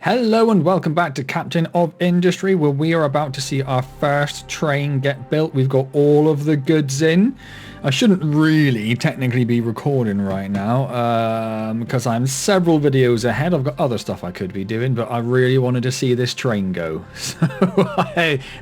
Hello and welcome back to Captain of Industry, where we are about to see our first train get built. We've got all of the goods in. I shouldn't really technically be recording right now because I'm several videos ahead. I've got other stuff I could be doing, but I really wanted to see this train go. So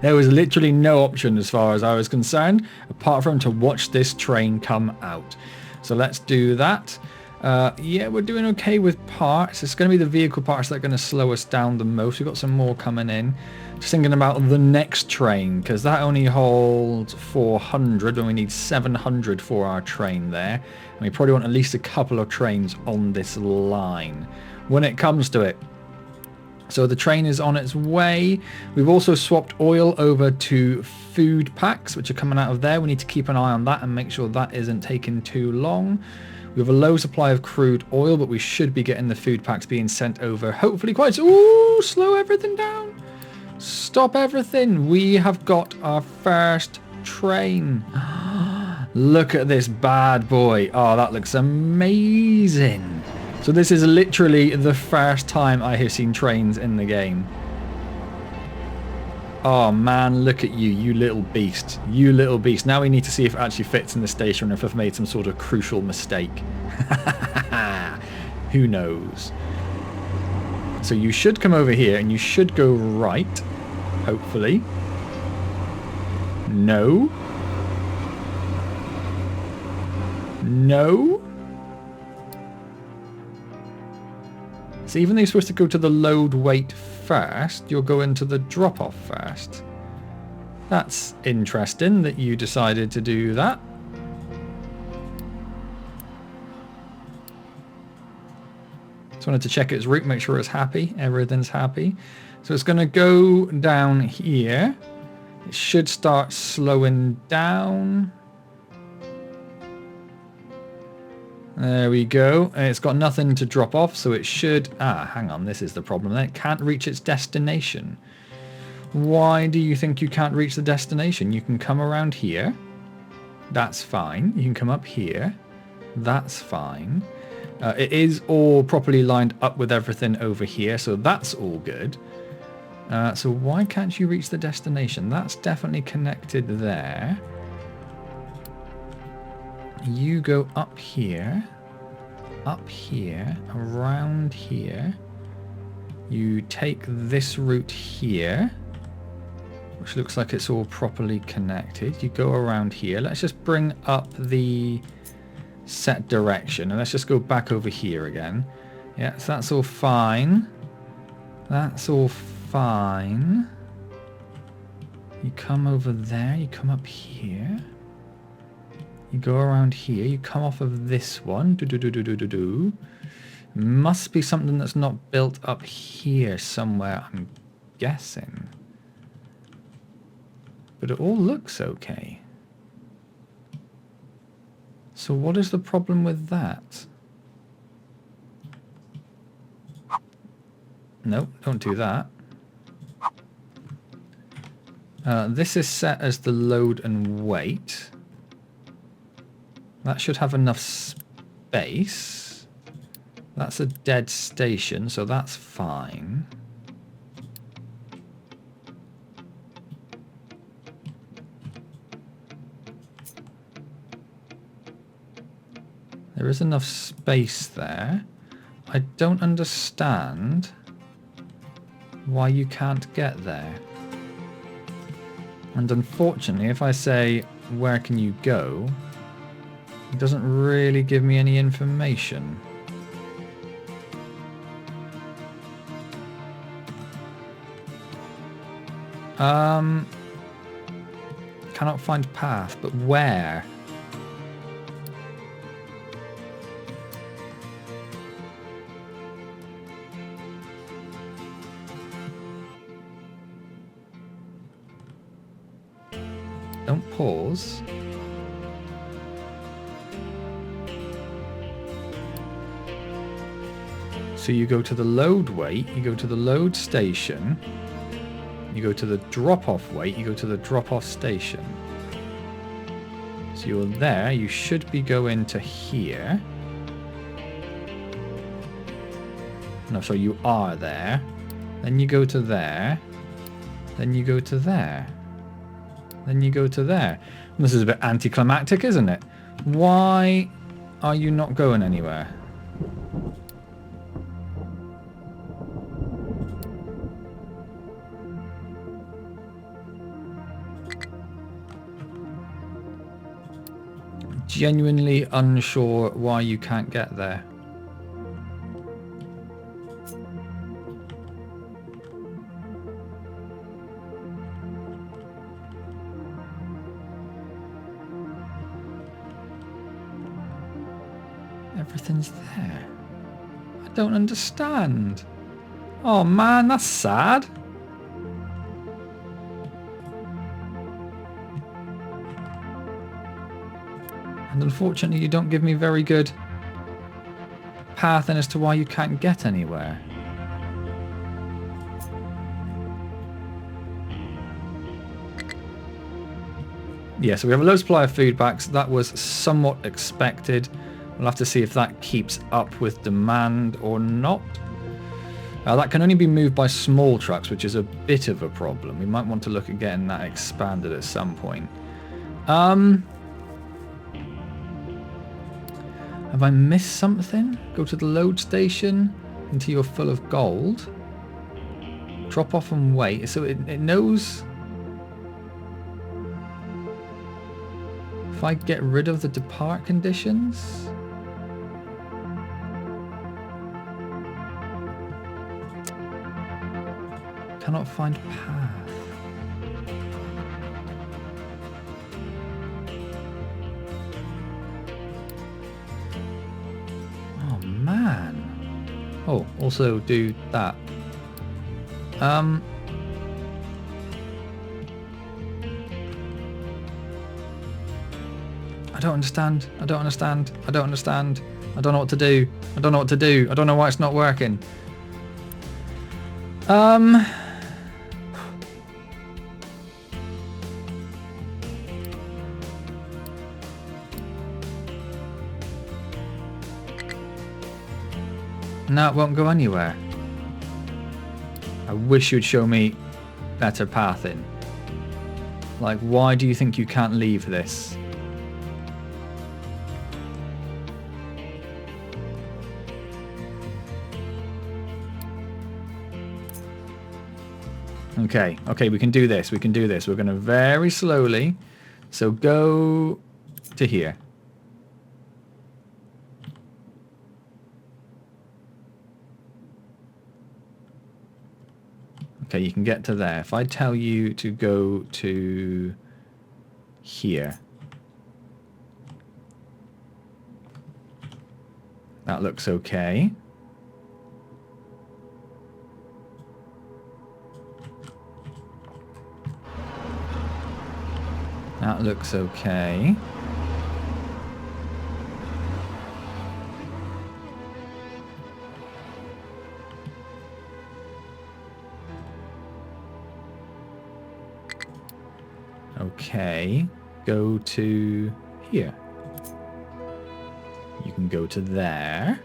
there was literally no option as far as I was concerned, apart from to watch this train come out. So let's do that. Yeah, we're doing okay with parts. It's going to be the vehicle parts that are going to slow us down the most. We've got some more coming in. Just thinking about the next train, because that only holds 400 and we need 700 for our train there. And we probably want at least a couple of trains on this line when it comes to it. So the train is on its way. We've also swapped oil over to food packs, which are coming out of there. We need to keep an eye on that and make sure that isn't taking too long. We have a low supply of crude oil, but we should be getting the food packs being sent over hopefully quite soon. Ooh, slow everything down. Stop everything. We have got our first train. Look at this bad boy. Oh, that looks amazing. So this is literally the first time I have seen trains in the game. Oh man, look at you, you little beast. You little beast. Now we need to see if it actually fits in the station or if I've made some sort of crucial mistake. Who knows? So you should come over here and you should go right, hopefully. No. No. So even though you're supposed to go to the load weight first, you'll go into the drop-off first. That's interesting that you decided to do that. Just wanted to check its route, make sure it's happy. Everything's happy. So it's going to go down here. It should start slowing down. There we go. It's got nothing to drop off, so it should... hang on. This is the problem. It can't reach its destination. Why do you think you can't reach the destination? You can come around here. That's fine. You can come up here. That's fine. It is all properly lined up with everything over here, so that's all good. So why can't you reach the destination? That's definitely connected there. You go up here, around here. You take this route here, which looks like it's all properly connected. You go around here. Let's just bring up the set direction and let's just go back over here again. Yeah, so that's all fine. That's all fine. You come over there, you come up here. You go around here, you come off of this one. Must be something that's not built up here somewhere, I'm guessing. But it all looks okay. So what is the problem with that? Nope, don't do that. This is set as the load and weight. That should have enough space. That's a dead station, so that's fine. There is enough space there. I don't understand why you can't get there. And unfortunately, if I say, where can you go? It doesn't really give me any information. Cannot find path, but where? Don't pause. So you go to the load weight, you go to the load station, you go to the drop-off weight, you go to the drop-off station. So you're there, you should be going to here. No, so you are there. Then you go to there. Then you go to there. Then you go to there. This is a bit anticlimactic, isn't it? Why are you not going anywhere? Genuinely unsure why you can't get there. Everything's there. I don't understand. Oh man, that's sad. And unfortunately, you don't give me very good pathing as to why you can't get anywhere. Yeah, so we have a low supply of food packs. That was somewhat expected. We'll have to see if that keeps up with demand or not. That can only be moved by small trucks, which is a bit of a problem. We might want to look at getting that expanded at some point. Have I missed something? Go to the load station until you're full of gold. Drop off and wait. So it knows... If I get rid of the depart conditions... Cannot find path. Oh man. Oh, also do that. I don't understand. I don't understand. I don't understand. I don't know what to do. I don't know what to do. I don't know why it's not working. No, it won't go anywhere. I wish you'd show me better pathing. Like, why do you think you can't leave this? Okay, okay, we can do this. We can do this. We're going to very slowly. So go to here. Okay, you can get to there. If I tell you to go to here. That looks okay. That looks okay. Okay, go to here. You can go to there.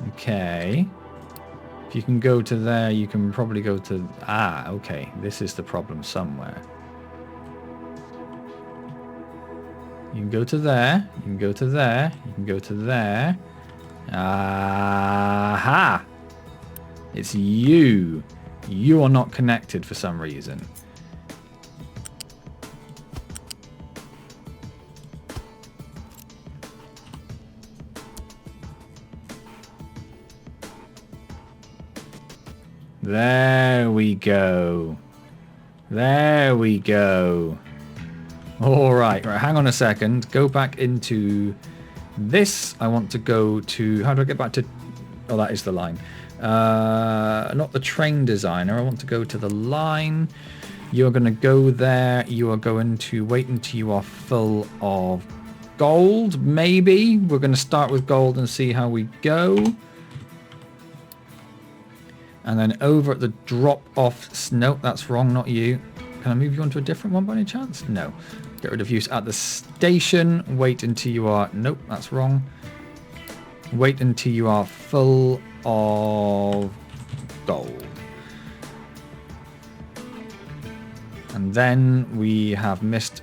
Okay. If you can go to there, you can probably go to... Ah, okay. This is the problem somewhere. You can go to there. You can go to there. You can go to there. Aha! It's you. You are not connected for some reason. There we go. There we go. All right, hang on a second. Go back into this. I want to go to... How do I get back to... Oh, that is the line. Not the train designer. I want to go to the line. You're going to go there. You are going to wait until you are full of gold, maybe. We're going to start with gold and see how we go. And then over at the drop-off... Nope, that's wrong, not you. Can I move you onto a different one by any chance? No. Get rid of use at the station. Wait until you are... Nope, that's wrong. Wait until you are full of gold. And then we have missed...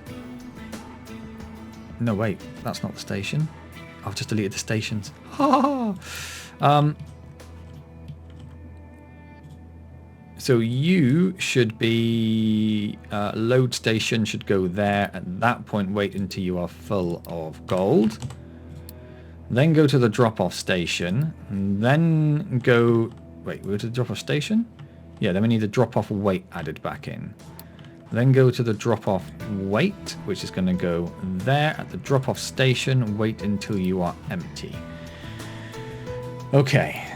No, wait. That's not the station. I've just deleted the stations. So you should be... load station should go there. At that point, wait until you are full of gold. Then go to the drop-off station. And then go... Wait, we go to the drop-off station? Yeah, then we need the drop-off weight added back in. Then go to the drop-off weight, which is going to go there at the drop-off station. Wait until you are empty. Okay.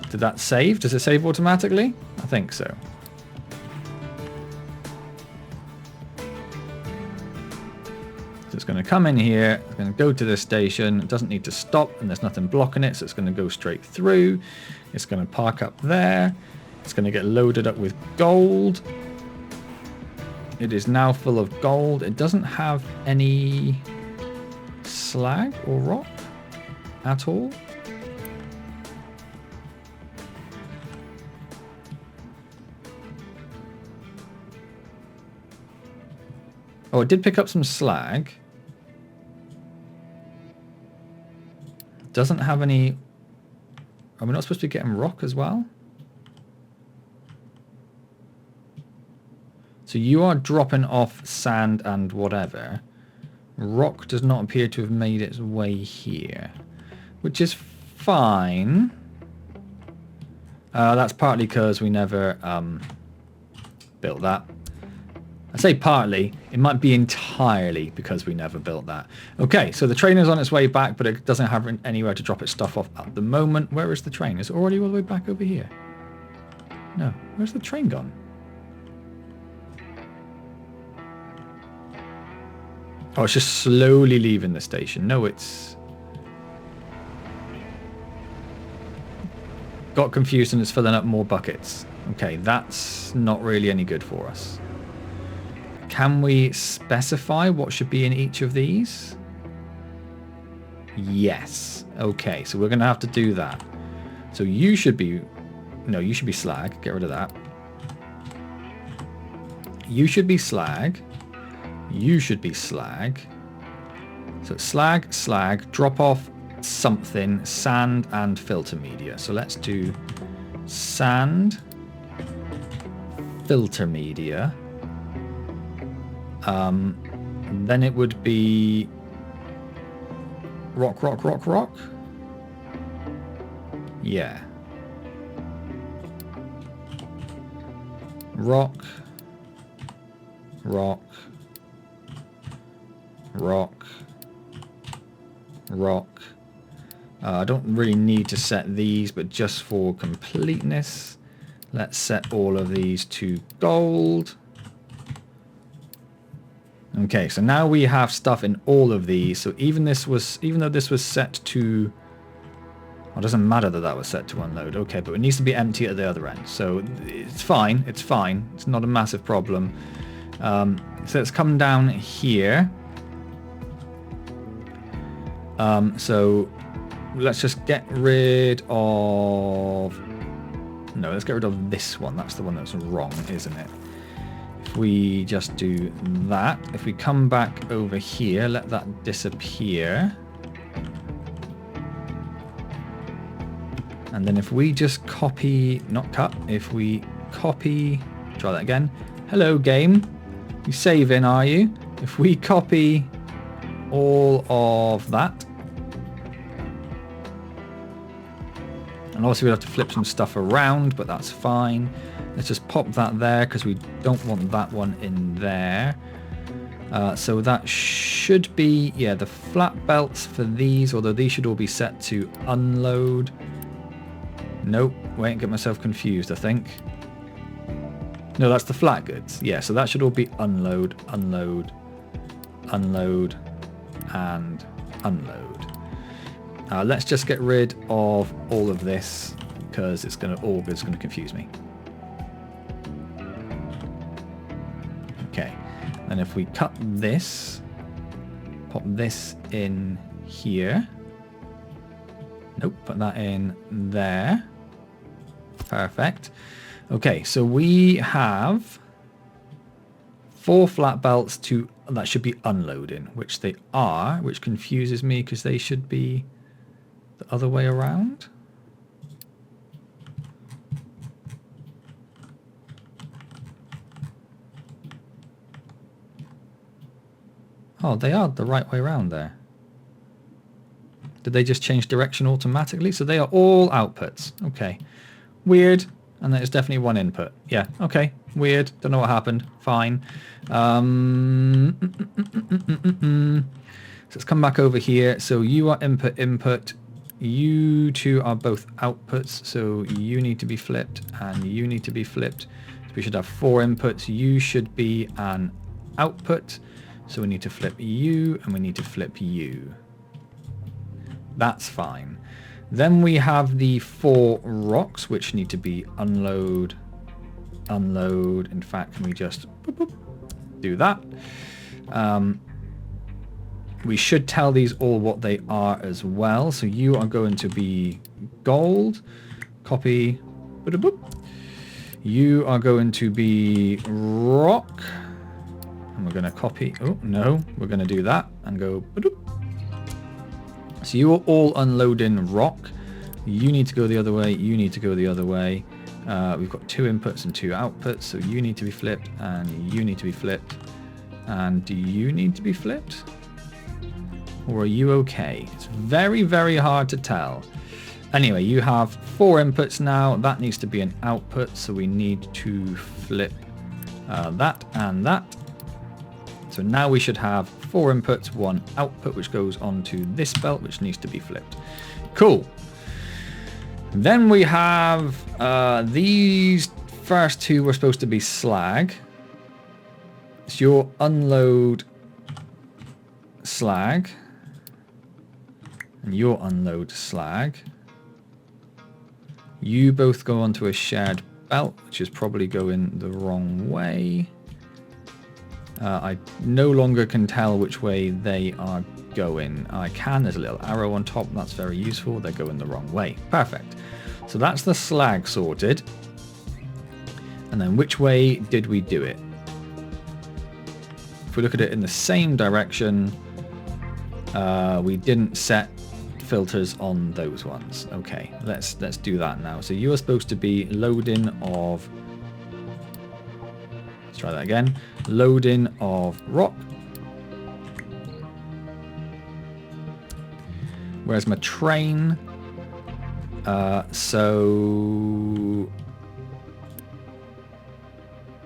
Did that save? Does it save automatically? I think so. So it's going to come in here. It's going to go to this station. It doesn't need to stop, and there's nothing blocking it, so it's going to go straight through. It's going to park up there. It's going to get loaded up with gold. It is now full of gold. It doesn't have any slag or rock at all. Oh, it did pick up some slag. Doesn't have any... Are we not supposed to be getting rock as well? So you are dropping off sand and whatever. Rock does not appear to have made its way here, which is fine. That's partly because we never built that. I say partly, it might be entirely because we never built that. Okay, so the train is on its way back, but it doesn't have anywhere to drop its stuff off at the moment. Where is the train? Is it already all the way back over here? No, where's the train gone? Oh, it's just slowly leaving the station. No, it's... Got confused and it's filling up more buckets. Okay, that's not really any good for us. Can we specify what should be in each of these? Yes. Okay, so we're going to have to do that. So you should be... No, you should be slag. Get rid of that. You should be slag. You should be slag. So slag, slag, drop off something, sand and filter media. So let's do sand, filter media. Then it would be rock, rock, rock, rock. Yeah. Rock, rock, rock, rock. I don't really need to set these, but just for completeness, let's set all of these to gold. Okay, so now we have stuff in all of these. So even though this was set to... Well, it doesn't matter that that was set to unload. Okay, but it needs to be empty at the other end. So it's fine. It's fine. It's not a massive problem. So let's come down here. So let's just get rid of... No, let's get rid of this one. That's the one that's wrong, isn't it? If we just do that, if we come back over here, let that disappear. And then if we just copy, not cut, if we copy, try that again. Hello game, you saving, are you? If we copy all of that, and obviously we'll have to flip some stuff around, but that's fine. Let's just pop that there because we don't want that one in there. So that should be, yeah, the flat belts for these, although these should all be set to unload. Nope, wait, get myself confused, I think. No, that's the flat goods. Yeah, so that should all be unload, unload, unload, and unload. Let's just get rid of all of this because it's going to confuse me. Okay, And if we cut this, pop this in here. Nope, put that in there. Perfect. Okay, so we have 4 flat belts that should be unloading, which they are, which confuses me because they should be the other way around. Oh, they are the right way around there. Did they just change direction automatically? So they are all outputs. Okay. Weird. And there's definitely one input. Yeah. Okay. Weird. Don't know what happened. Fine. So let's come back over here. So you are input. You two are both outputs. So you need to be flipped and you need to be flipped. So we should have 4 inputs. You should be an output. So we need to flip you and we need to flip you. That's fine. Then we have the 4 rocks, which need to be unload. In fact, can we just do that? We should tell these all what they are as well. So you are going to be gold. Copy. You are going to be rock. And we're going to copy. Oh, no. We're going to do that and go. So you are all unloading rock. You need to go the other way. You need to go the other way. We've got 2 inputs and 2 outputs. So you need to be flipped and you need to be flipped. And do you need to be flipped? Or are you okay? It's very, very hard to tell. Anyway, you have 4 inputs now. That needs to be an output. So we need to flip that and that. So now we should have 4 inputs, 1 output, which goes onto this belt, which needs to be flipped. Cool. Then we have these first 2 were supposed to be slag. It's your unload slag. And your unload slag. You both go onto a shared belt, which is probably going the wrong way. I no longer can tell which way they are going. I can, there's a little arrow on top, that's very useful. They're going the wrong way. Perfect. So that's the slag sorted. And then which way did we do it? If we look at it in the same direction, we didn't set filters on those ones. Okay, let's do that now. So you are supposed to be loading of, let's try that again, loading of rock. Where's my train? So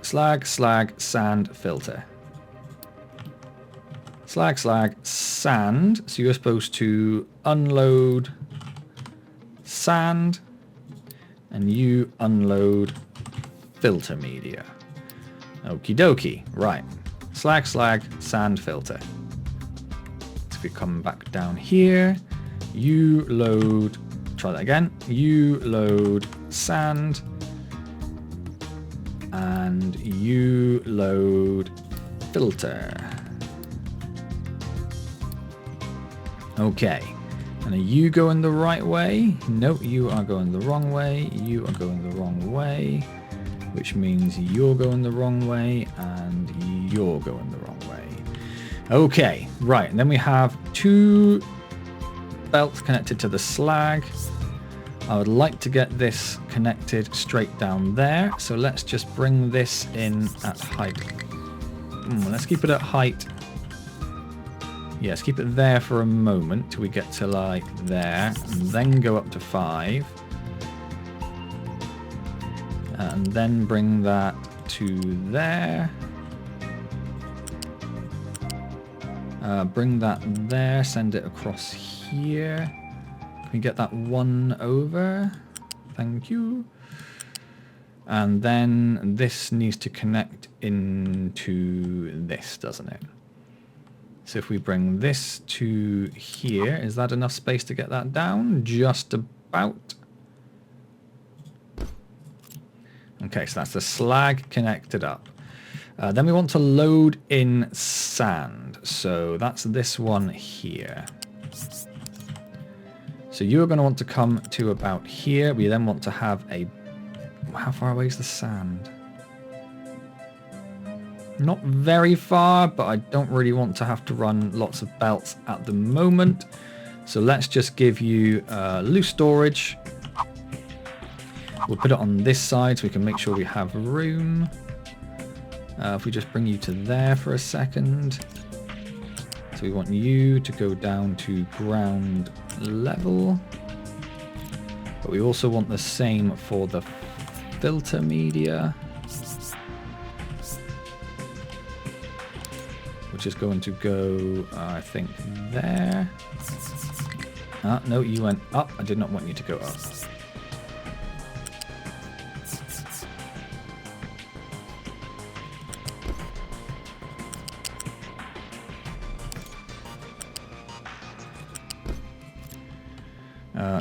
slag, sand, filter. Slag, sand. So you're supposed to unload sand and you unload filter media. Okie dokie. Right. Slag, sand, filter. So if we come back down here, you load, try that again. You load sand and you load filter. Okay. And are you going the right way? No, you are going the wrong way. You are going the wrong way. Which means you're going the wrong way and you're going the wrong way. Okay, right. And then we have 2 belts connected to the slag. I would like to get this connected straight down there. So let's just bring this in at height. Let's keep it at height. Yes, keep it there for a moment till we get to like there, and then go up to 5. And then bring that to there. Bring that there, send it across here. Can we get that 1 over? Thank you. And then this needs to connect into this, doesn't it? So if we bring this to here, is that enough space to get that down? Just about. Okay, so that's the slag connected up. Then we want to load in sand. So that's this one here. So you're going to want to come to about here. We then want to have a... How far away is the sand? Not very far, but I don't really want to have to run lots of belts at the moment. So let's just give you loose storage. We'll put it on this side so we can make sure we have room. If we just bring you to there for a second. So we want you to go down to ground level. But we also want the same for the filter media. Which is going to go, I think, there. No, you went up. I did not want you to go up.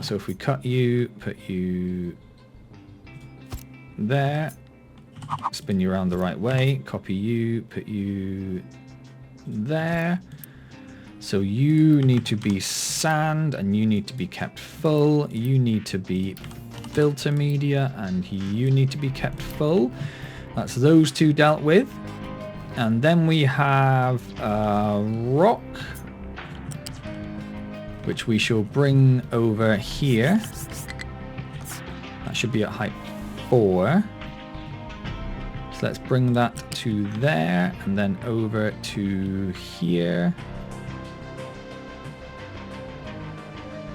So if we cut you, put you there, spin you around the right way, copy you, put you there. So you need to be sand and you need to be kept full. You need to be filter media and you need to be kept full. That's those two dealt with. And then we have rock, which we shall bring over here. That should be at height 4. So let's bring that to there and then over to here.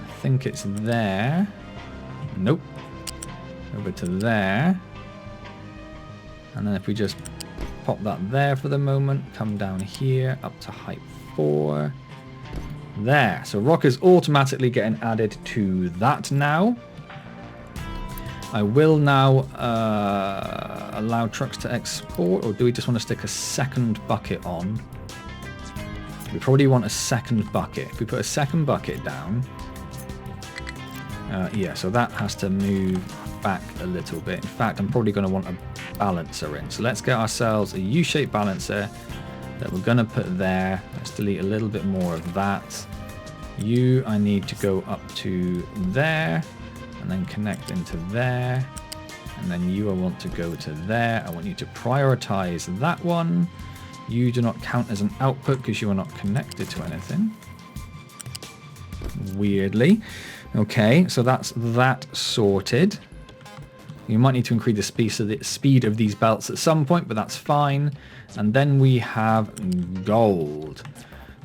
I think it's there. Nope. Over to there. And then if we just pop that there for the moment, come down here up to height 4. There. So rock is automatically getting added to that now. I will now allow trucks to export, or do we just want to stick a second bucket on? We probably want a second bucket. If we put a second bucket down, yeah, so that has to move back a little bit. In fact, I'm probably going to want a balancer in. So let's get ourselves a U-shaped balancer that we're going to put there. Let's delete a little bit more of that. I need to go up to there and then connect into there. And then I want to go to there. I want you to prioritize that one. You do not count as an output because you are not connected to anything. Weirdly. Okay, so that's that sorted. You might need to increase the speed of these belts at some point, but that's fine. And then we have gold.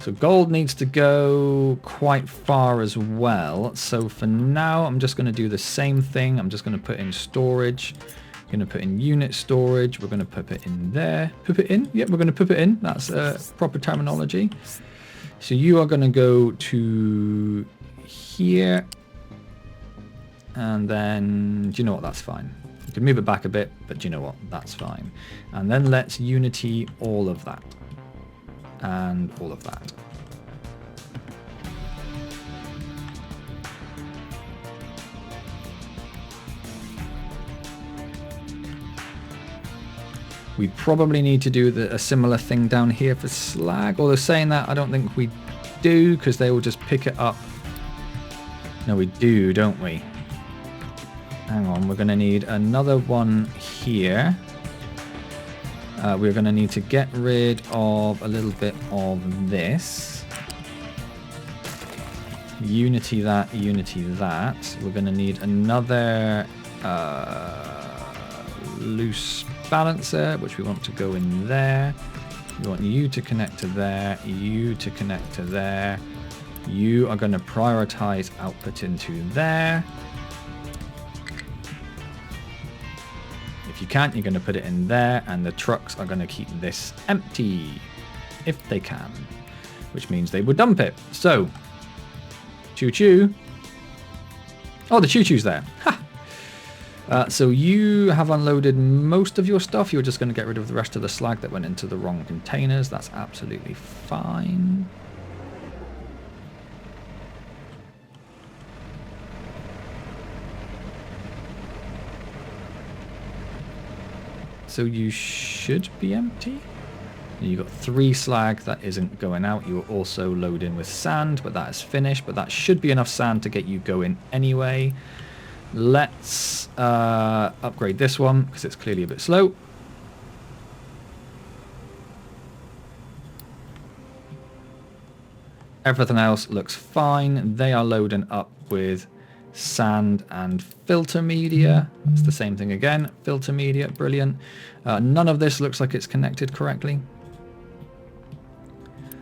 So gold needs to go quite far as well. So for now, I'm just going to do the same thing. I'm just going to put in storage. I'm going to put in unit storage. We're going to put it in there. Put it in? Yep, we're going to put it in. That's proper terminology. So you are going to go to here. And then, do you know what? That's fine. You can move it back a bit, but do you know what? That's fine. And then let's unity all of that. And all of that. We probably need to do a similar thing down here for slag. Although saying that, I don't think we do, because they will just pick it up. No, we do, don't we? Hang on, we're going to need another one here. We're going to need to get rid of a little bit of this. Unity that, unity that. We're going to need another loose balancer, which we want to go in there. We want you to connect to there, you to connect to there. You are going to prioritize output into there. If you can't, you're going to put it in there, and the trucks are going to keep this empty if they can, which means they would dump it. So, choo-choo. Oh, the choo-choo's there. Ha! So you have unloaded most of your stuff. You're just going to get rid of the rest of the slag that went into the wrong containers. That's absolutely fine. So you should be empty. You've got 3 slag that isn't going out. You will also load in with sand, but that is finished. But that should be enough sand to get you going anyway. Let's upgrade this one because it's clearly a bit slow. Everything else looks fine. They are loading up with sand and filter media. That's the same thing again. Filter media, brilliant. None of this looks like it's connected correctly.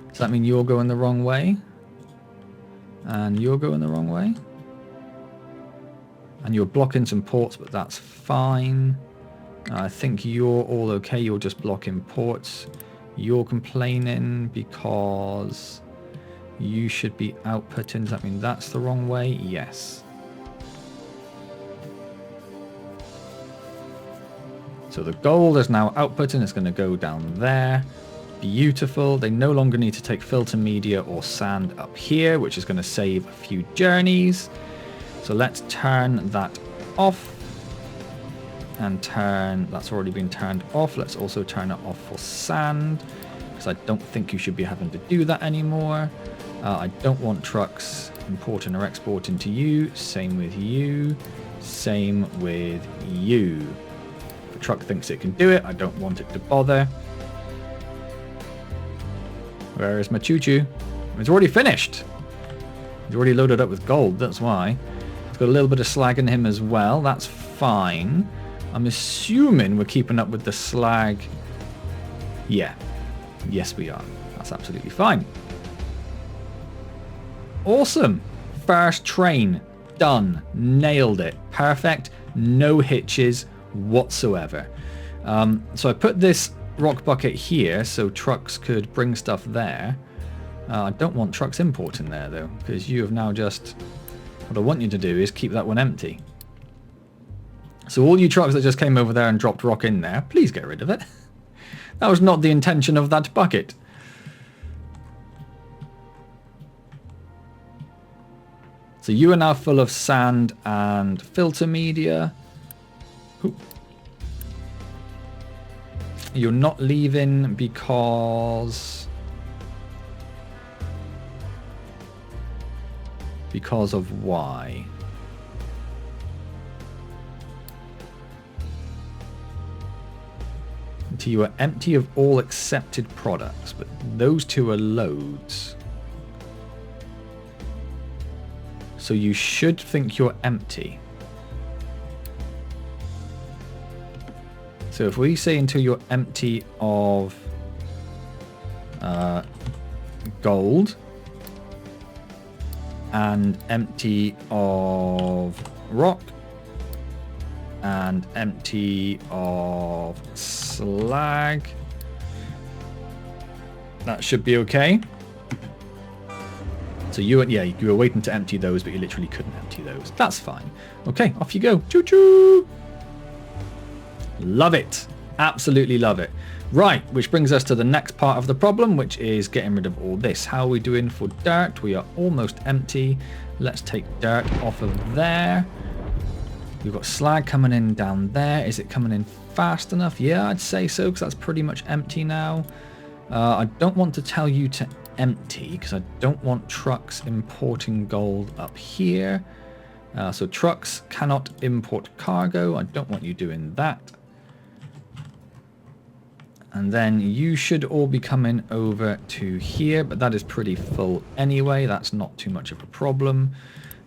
Does that mean you're going the wrong way? And you're going the wrong way? And you're blocking some ports, but that's fine. I think you're all okay. You're just blocking ports. You're complaining because you should be outputting. Does that mean that's the wrong way? Yes. So the gold is now outputting. It's going to go down there. Beautiful. They no longer need to take filter media or sand up here, which is going to save a few journeys. So let's turn that off. And that's already been turned off. Let's also turn it off for sand, because I don't think you should be having to do that anymore. I don't want trucks importing or exporting to you. Same with you. Same with you. If a truck thinks it can do it, I don't want it to bother. Where is my choo-choo? It's already finished. It's already loaded up with gold, that's why. It's got a little bit of slag in him as well. That's fine. I'm assuming we're keeping up with the slag. Yeah. Yes, we are. That's absolutely fine. Awesome. First train. Done. Nailed it. Perfect. No hitches whatsoever. So I put this rock bucket here so trucks could bring stuff there. I don't want trucks importing there though, because you have now just... What I want you to do is keep that one empty. So all you trucks that just came over there and dropped rock in there, please get rid of it. That was not the intention of that bucket. So you are now full of sand and filter media. Ooh. You're not leaving because of why? Until you are empty of all accepted products, but those two are loads. So you should think you're empty. So if we say until you're empty of gold and empty of rock and empty of slag, that should be okay. So you were waiting to empty those, but you literally couldn't empty those. That's fine. Okay, off you go. Choo choo. Love it. Absolutely love it. Right, which brings us to the next part of the problem, which is getting rid of all this. How are we doing for dirt? We are almost empty. Let's take dirt off of there. We've got slag coming in down there. Is it coming in fast enough? Yeah, I'd say so, because that's pretty much empty now. I don't want to tell you to empty, because I don't want trucks importing gold up here. So trucks cannot import cargo. I don't want you doing that. And then you should all be coming over to here, but that is pretty full anyway. That's not too much of a problem.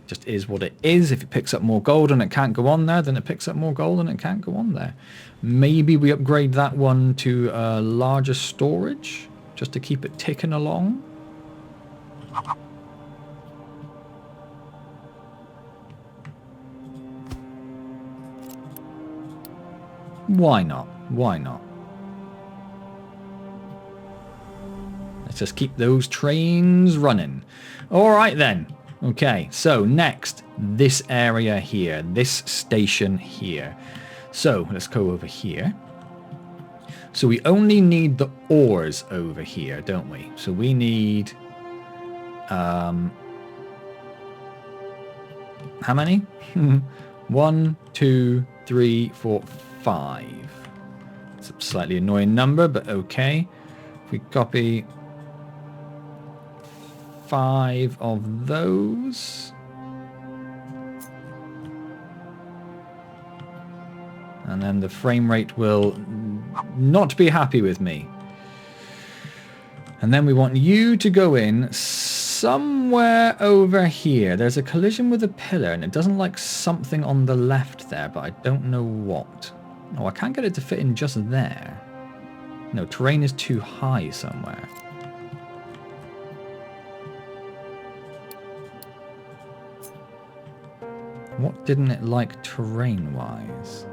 It just is what it is. If it picks up more gold and it can't go on there, then it picks up more gold and it can't go on there. Maybe we upgrade that one to larger storage, just to keep it ticking along. Why not? Why not? Let's just keep those trains running. All right then. Okay, so next, this area here, this station here. So let's go over here. So we only need the ores over here, don't we? So we need... how many? 1, 2, 3, 4, 5. It's a slightly annoying number, but okay. If we copy 5 of those. And then the frame rate will not be happy with me. And then we want you to go in somewhere over here. There's a collision with a pillar, and it doesn't like something on the left there, but I don't know what. Oh, I can't get it to fit in just there. No, terrain is too high somewhere. What didn't it like terrain-wise?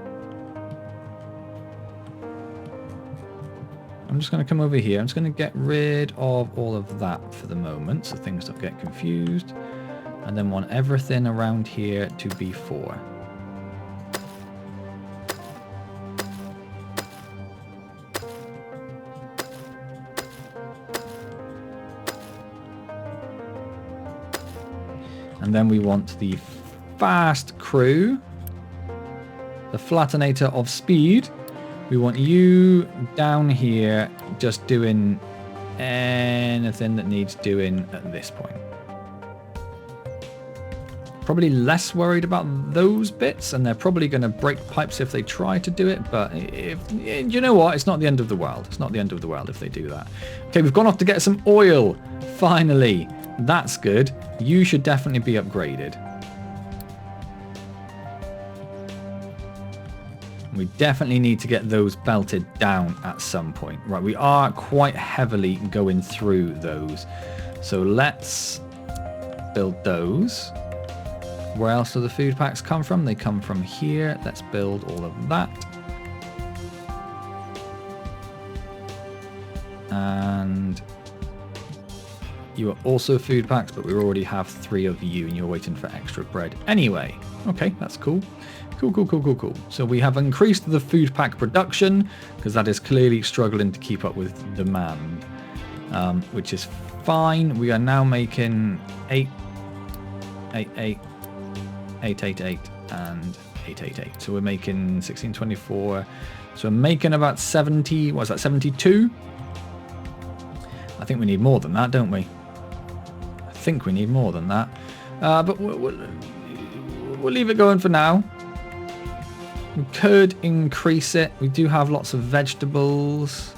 I'm just going to come over here. I'm just going to get rid of all of that for the moment so things don't get confused. And then want everything around here to be 4. And then we want the fast crew, the flattenator of speed. We want you down here just doing anything that needs doing at this point. Probably less worried about those bits, and they're probably going to break pipes if they try to do it, but if you know what, it's not the end of the world. It's not the end of the world if they do that. Okay, we've gone off to get some oil, finally. That's good. You should definitely be upgraded. We definitely need to get those belted down at some point. Right, we are quite heavily going through those. So let's build those. Where else do the food packs come from? They come from here. Let's build all of that. And you are also food packs, but we already have 3 of you and you're waiting for extra bread. Anyway, okay, that's cool. Cool. So we have increased the food pack production because that is clearly struggling to keep up with demand, which is fine. We are now making 8, 8, 8, 8, 8, 8, and 8, 8, 8. So we're making 1624. So we're making about 70. What's that? 72. I think we need more than that, don't we? I think we need more than that. But we'll leave it going for now. We could increase it. We do have lots of vegetables.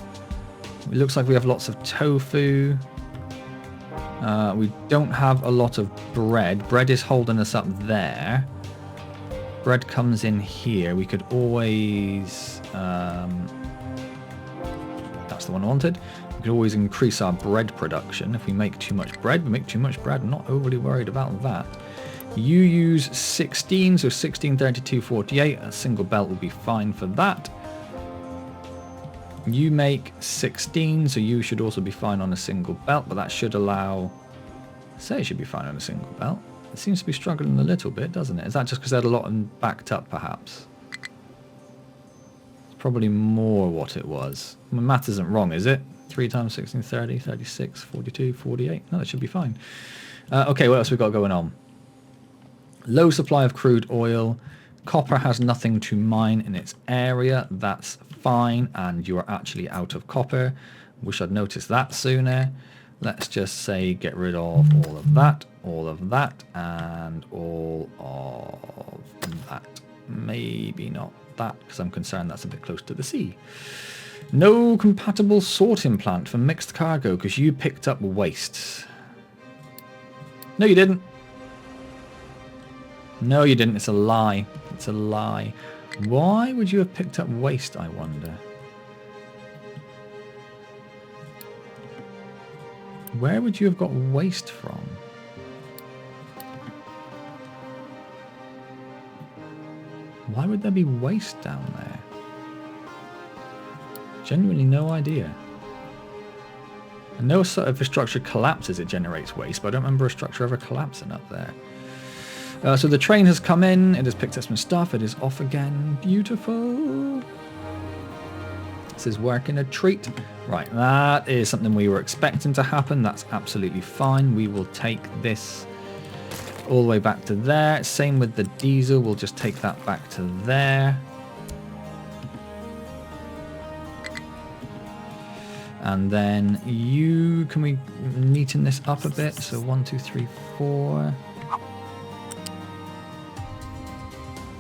It looks like we have lots of tofu. We don't have a lot of bread. Bread is holding us up there. Bread comes in here. We could always... that's the one I wanted. We could always increase our bread production. If we make too much bread, we make too much bread. I'm not overly worried about that. You use 16, so 16, 32, 48. A single belt will be fine for that. You make 16, so you should also be fine on a single belt, but that should allow... say it should be fine on a single belt. It seems to be struggling a little bit, doesn't it? Is that just because they had a lot of them backed up, perhaps? It's probably more what it was. My math isn't wrong, is it? 3 times 16, 30, 36, 42, 48. No, that should be fine. Okay, what else we got going on? Low supply of crude oil. Copper has nothing to mine in its area. That's fine. And you are actually out of copper. Wish I'd noticed that sooner. Let's just say get rid of all of that, and all of that. Maybe not that, because I'm concerned that's a bit close to the sea. No compatible sorting plant for mixed cargo, because you picked up waste. No, you didn't. No, you didn't. It's a lie. It's a lie. Why would you have picked up waste, I wonder? Where would you have got waste from? Why would there be waste down there? Genuinely no idea. I know if a structure collapses, it generates waste, but I don't remember a structure ever collapsing up there. So the train has come in, it has picked up some stuff, it is off again. Beautiful. This is working a treat. Right, that is something we were expecting to happen. That's absolutely fine. We will take this all the way back to there. Same with the diesel, we'll just take that back to there. And then you, can we neaten this up a bit? So 1, 2, 3, 4.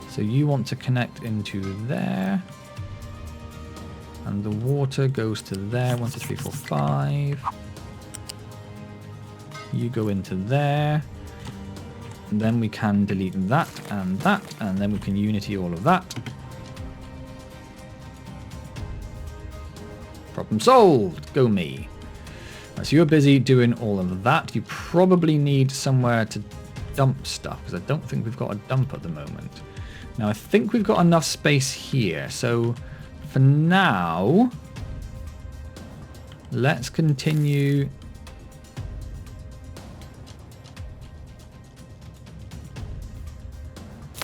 So you want to connect into there. And the water goes to there. 1, 2, 3, 4, 5. You go into there. And then we can delete that. And then we can unity all of that. Problem solved. Go me. Right, so you're busy doing all of that. You probably need somewhere to dump stuff, because I don't think we've got a dump at the moment. Now I think we've got enough space here. So for now, let's continue.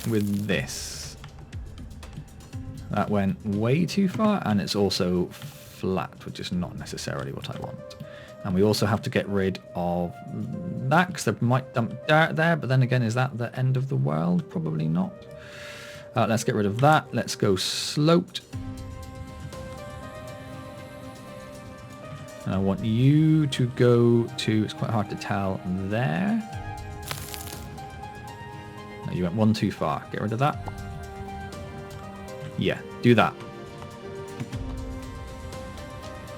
With this. That went way too far, and it's also flat, which is not necessarily what I want. And we also have to get rid of that, because they might dump dirt there, but then again, is that the end of the world? Probably not. Let's get rid of that. Let's go sloped. And I want you to go to, it's quite hard to tell, there. No, you went one too far. Get rid of that. Yeah, do that.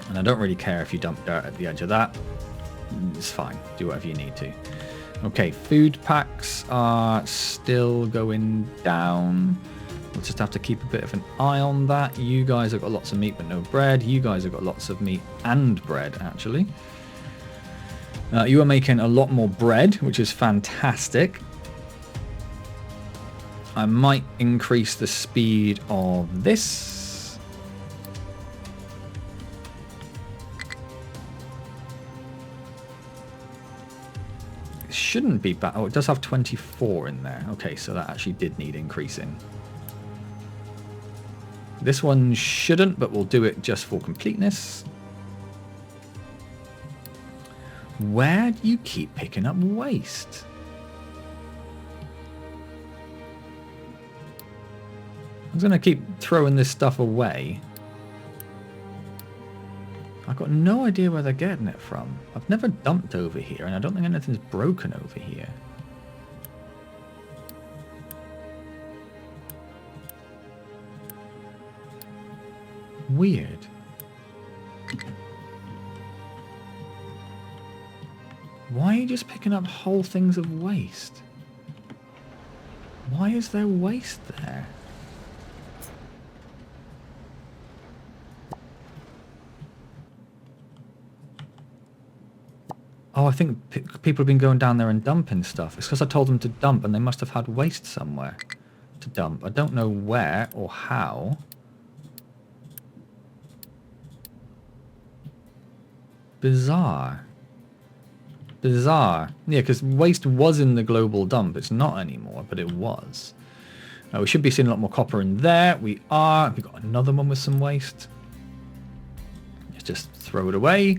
And I don't really care if you dump dirt at the edge of that. It's fine. Do whatever you need to. Okay, food packs are still going down. We'll just have to keep a bit of an eye on that. You guys have got lots of meat but no bread. You guys have got lots of meat and bread, actually. You are making a lot more bread, which is fantastic. I might increase the speed of this. Shouldn't be bad. Oh, it does have 24 in there. Okay, so that actually did need increasing. This one shouldn't, but we'll do it just for completeness. Where do you keep picking up waste? I'm going to keep throwing this stuff away. I've got no idea where they're getting it from. I've never dumped over here, and I don't think anything's broken over here. Weird. Why are you just picking up whole things of waste? Why is there waste there? Oh, I think people have been going down there and dumping stuff. It's because I told them to dump, and they must have had waste somewhere to dump. I don't know where or how. Bizarre. Bizarre. Yeah, because waste was in the global dump. It's not anymore, but it was. We should be seeing a lot more copper in there. We are. We've got another one with some waste. Let's just throw it away.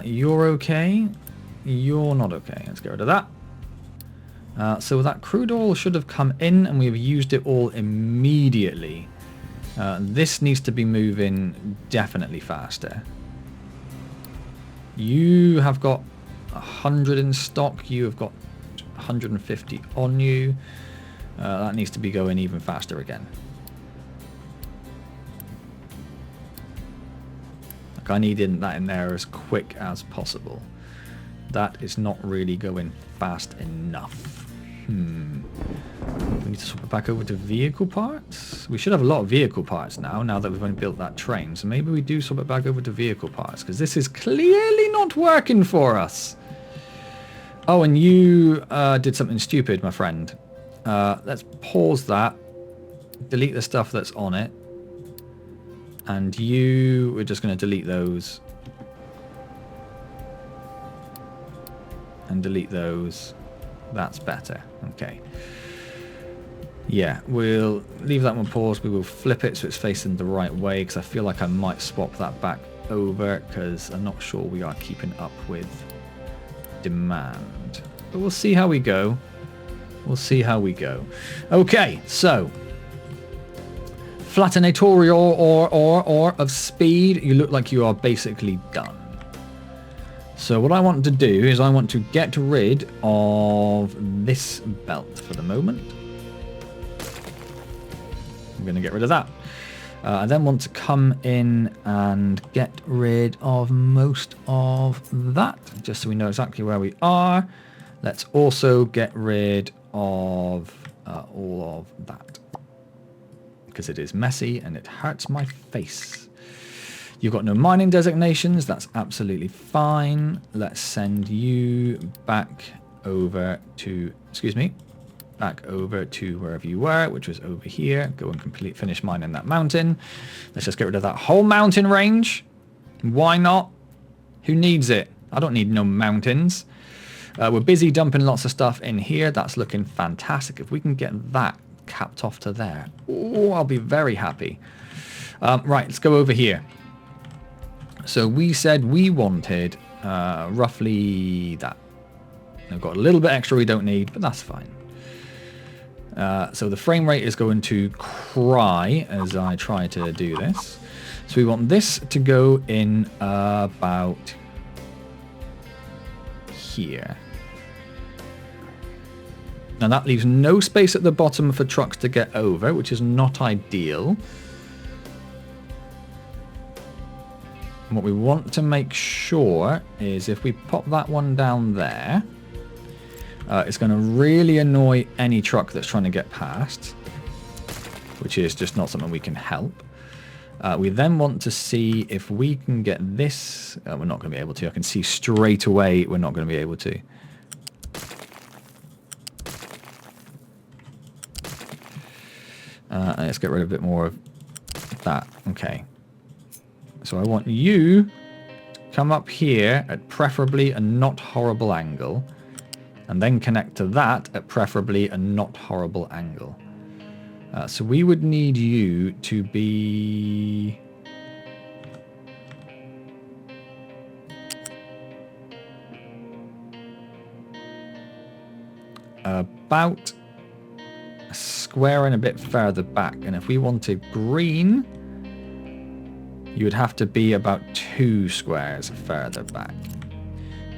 You're okay. You're not okay. Let's get rid of that. So that crude oil should have come in, and we've used it all immediately. This needs to be moving definitely faster. You have got 100 in stock. You have got 150 on you. That needs to be going even faster again. Like, I need that in there as quick as possible. That is not really going fast enough. We need to swap it back over to vehicle parts. We should have a lot of vehicle parts now that we've only built that train. So maybe we do swap it back over to vehicle parts, because this is clearly not working for us. Oh, and you did something stupid, my friend. Let's pause that. Delete the stuff that's on it. And we're just going to delete those. And delete those. That's better. Okay. Yeah, we'll leave that one paused. We will flip it so it's facing the right way, because I feel like I might swap that back over, because I'm not sure we are keeping up with demand. But we'll see how we go. We'll see how we go. Okay, so Flattenatorial or of speed, you look like you are basically done. So what I want to do is I want to get rid of this belt for the moment. I'm going to get rid of that. I then want to come in and get rid of most of that, just so we know exactly where we are. Let's also get rid of all of that, because it is messy and it hurts my face. You've got no mining designations, that's absolutely fine. Let's send you back over to, back over to wherever you were, which was over here. Go and finish mining that mountain. Let's just get rid of that whole mountain range. Why not? Who needs it? I don't need no mountains. We're busy dumping lots of stuff in here. That's looking fantastic. If we can get that capped off to there, oh, I'll be very happy. Right, let's go over here. So we said we wanted roughly that. I've got a little bit extra we don't need, but that's fine. So the frame rate is going to cry as I try to do this. So we want this to go in about here. Now that leaves no space at the bottom for trucks to get over, which is not ideal. And what we want to make sure is if we pop that one down there, it's going to really annoy any truck that's trying to get past, which is just not something we can help. We then want to see if we can get this. We're not going to be able to. I can see straight away we're not going to be able to. Let's get rid of a bit more of that. Okay. So I want you to come up here at preferably a not horrible angle, and then connect to that at preferably a not horrible angle. So we would need you to be about a square and a bit further back. And if we wanted green, you would have to be about 2 squares further back.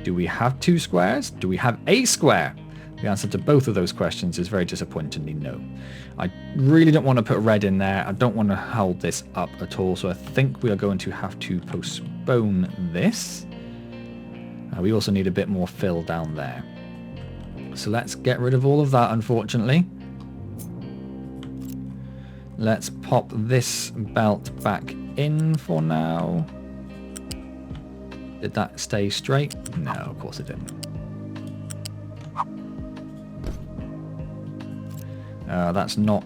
Do we have 2 squares? Do we have a square? The answer to both of those questions is very disappointingly no. I really don't want to put red in there. I don't want to hold this up at all. So I think we are going to have to postpone this. We also need a bit more fill down there. So let's get rid of all of that, unfortunately. Let's pop this belt back in for now. Did that stay straight? No, of course it didn't. That's not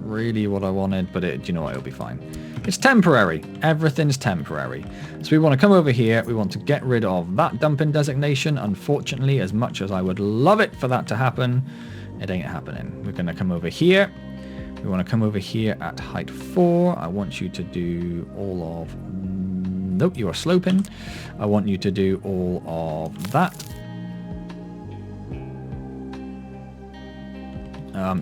really what I wanted, but you know what, it'll be fine. It's temporary. Everything's temporary. So we want to come over here. We want to get rid of that dumping designation. Unfortunately, as much as I would love it for that to happen, it ain't happening. We're going to come over here. We want to come over here at height 4. I want you to do all of... Nope, you are sloping. I want you to do all of that.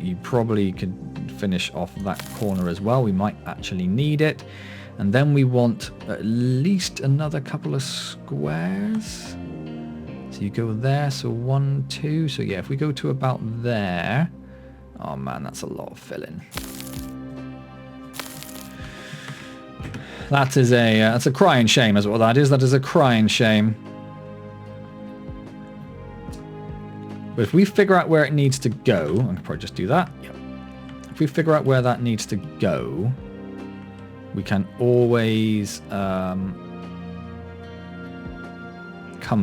You probably could finish off that corner as well. We might actually need it. And then we want at least another couple of squares. So you go there, so 1, 2. So yeah, if we go to about there. Oh man, that's a lot of filling. That is that's a crying shame is what that is. That is a crying shame. But if we figure out where it needs to go, I can probably just do that. Yep. If we figure out where that needs to go, we can always come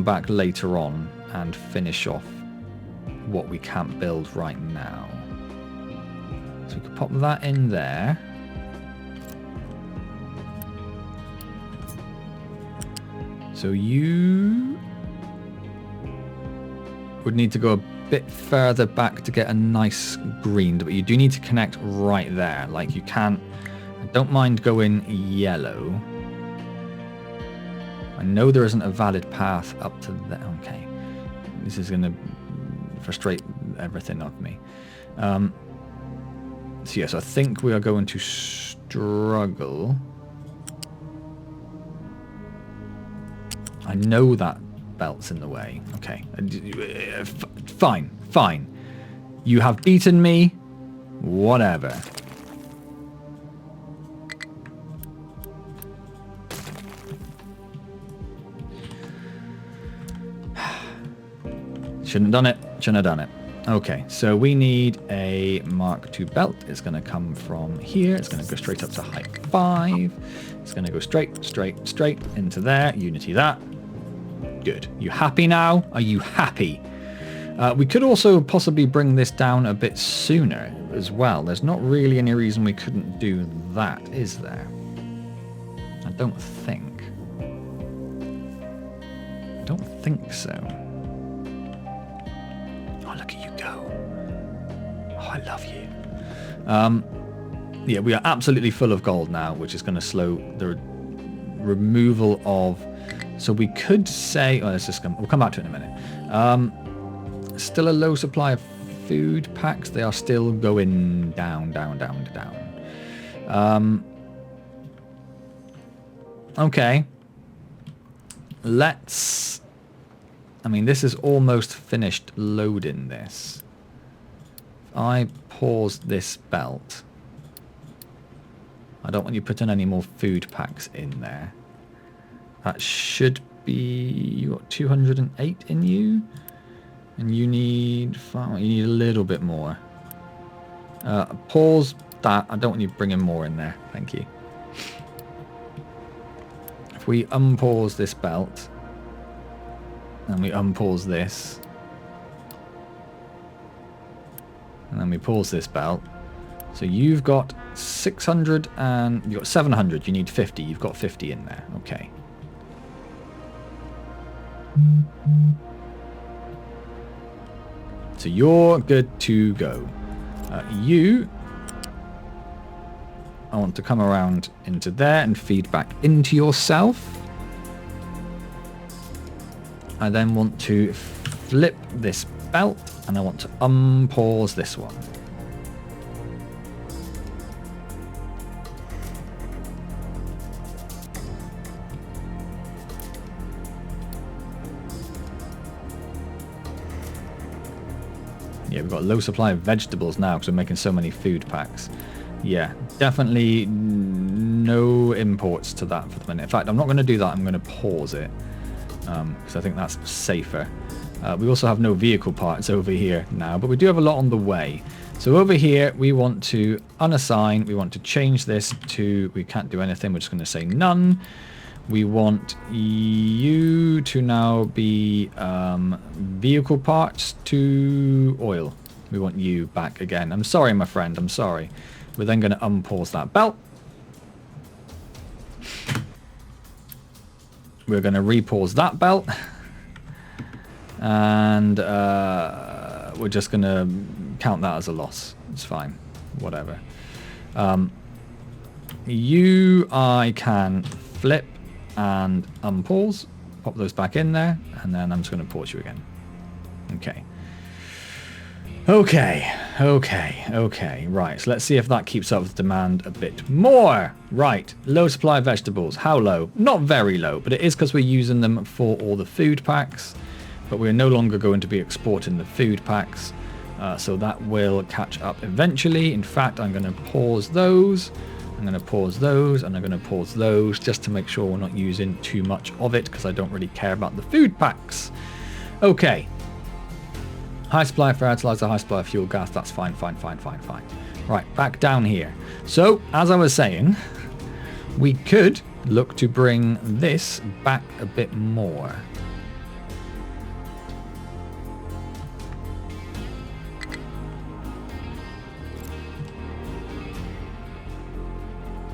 back later on and finish off what we can't build right now. So we could pop that in there. So you would need to go a bit further back to get a nice green, but you do need to connect right there. Like you can't, I don't mind going yellow. I know there isn't a valid path up to there. Okay. This is going to frustrate everything of me. So yes, I think we are going to struggle. I know that belt's in the way. Okay. Fine. Fine. You have beaten me. Whatever. Shouldn't have done it. Shouldn't have done it. Okay, so we need a Mark II belt. It's going to come from here. It's going to go straight up to height 5. It's going to go straight into there. Unity that. Good. You happy now? Are you happy? We could also possibly bring this down a bit sooner as well. There's not really any reason we couldn't do that, is there? I don't think. I don't think so. Look at you go. Oh, I love you. Yeah, we are absolutely full of gold now, which is going to slow the removal of... So we could say... Oh, let's just come... We'll come back to it in a minute. Still a low supply of food packs. They are still going down. Okay. Let's... I mean, this is almost finished loading this. If I pause this belt, I don't want you putting any more food packs in there. That should be, you got 208 in you, and you need 5, you need a little bit more. Pause that. I don't want you bringing more in there. Thank you. If we unpause this belt, and we unpause this. And then we pause this belt. So you've got 600 and you've got 700. You need 50. You've got 50 in there. Okay. So you're good to go. I want to come around into there and feed back into yourself. I then want to flip this belt and I want to unpause this one. Yeah, we've got a low supply of vegetables now because we're making so many food packs. Yeah, definitely no imports to that for the minute. In fact, I'm not going to do that. I'm going to pause it. Because I think that's safer. We also have no vehicle parts over here now, but we do have a lot on the way. So over here, we want to unassign. We want to change this to, we can't do anything. We're just going to say none. We want you to now be vehicle parts to oil. We want you back again. I'm sorry, my friend. I'm sorry. We're then going to unpause that belt. We're going to repause that belt. And we're just going to count that as a loss. It's fine. Whatever. I can flip and unpause. Pop those back in there. And then I'm just going to pause you again. Okay. Okay. Right, so let's see if that keeps up with demand a bit more. Right, low supply of vegetables. How low? Not very low, but it is because we're using them for all the food packs. But we're no longer going to be exporting the food packs. So that will catch up eventually. In fact, I'm going to pause those. I'm going to pause those, and I'm going to pause those just to make sure we're not using too much of it because I don't really care about the food packs. Okay. High supply of fertilizer, high supply of fuel gas. That's fine. Right, back down here. So, as I was saying, we could look to bring this back a bit more.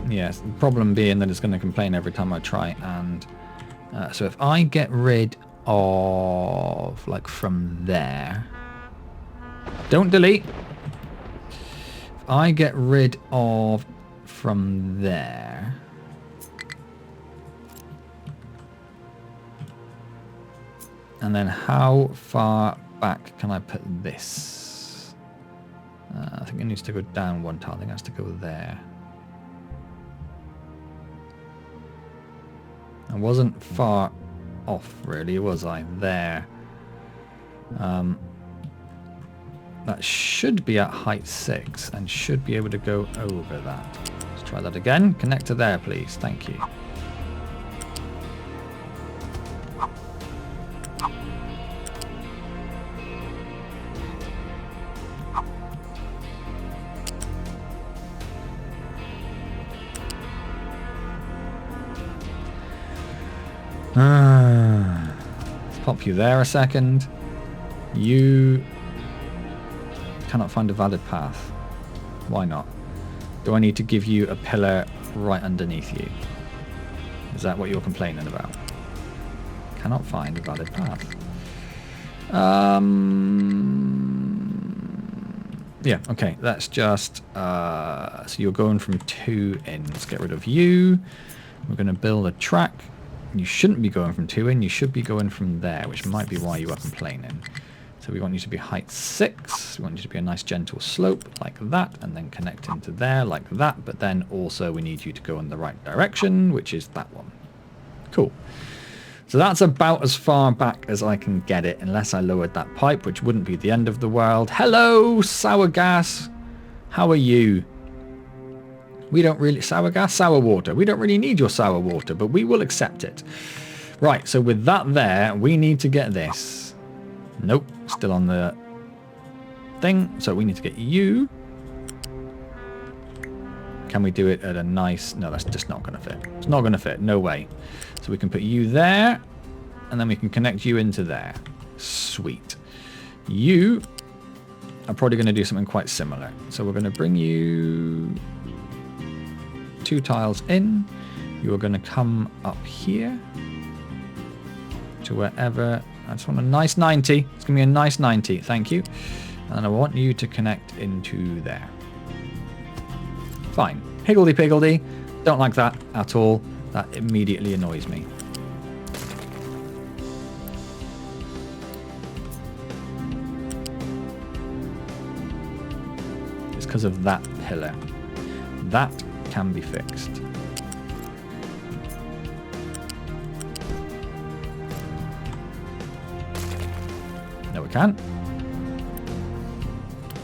Yes, the problem being that it's going to complain every time I try and... so if I get rid of, like, from there... Don't delete. If I get rid of from there... And then how far back can I put this? I think it needs to go down one tile. I think it has to go there. I wasn't far off, really, was I? There. That should be at height 6 and should be able to go over that. Let's try that again. Connect to there, please. Thank you. Let's pop you there a second. You cannot find a valid path. Why not? Do I need to give you a pillar right underneath you? Is that what you're complaining about? Cannot find a valid path. Yeah, okay. That's just... so you're going from 2 in. Let's get rid of you. We're going to build a track. You shouldn't be going from 2 in, you should be going from there, which might be why you are complaining. So we want you to be height 6, we want you to be a nice gentle slope like that, and then connect into there like that, but then also we need you to go in the right direction, which is that one. Cool. So that's about as far back as I can get it, unless I lowered that pipe, which wouldn't be the end of the world. Hello, sour gas. How are you? We don't really... Sour gas? Sour water. We don't really need your sour water, but we will accept it. Right, so with that there, we need to get this. Nope, still on the thing. So we need to get you. Can we do it at a nice... No, that's just not going to fit. It's not going to fit. No way. So we can put you there, and then we can connect you into there. Sweet. You are probably going to do something quite similar. So we're going to bring you... 2 tiles in. You are going to come up here to wherever. I just want a nice 90. It's going to be a nice 90. Thank you. And I want you to connect into there. Fine. Higgledy-piggledy. Don't like that at all. That immediately annoys me. It's because of that pillar. That can be fixed. No, we can't.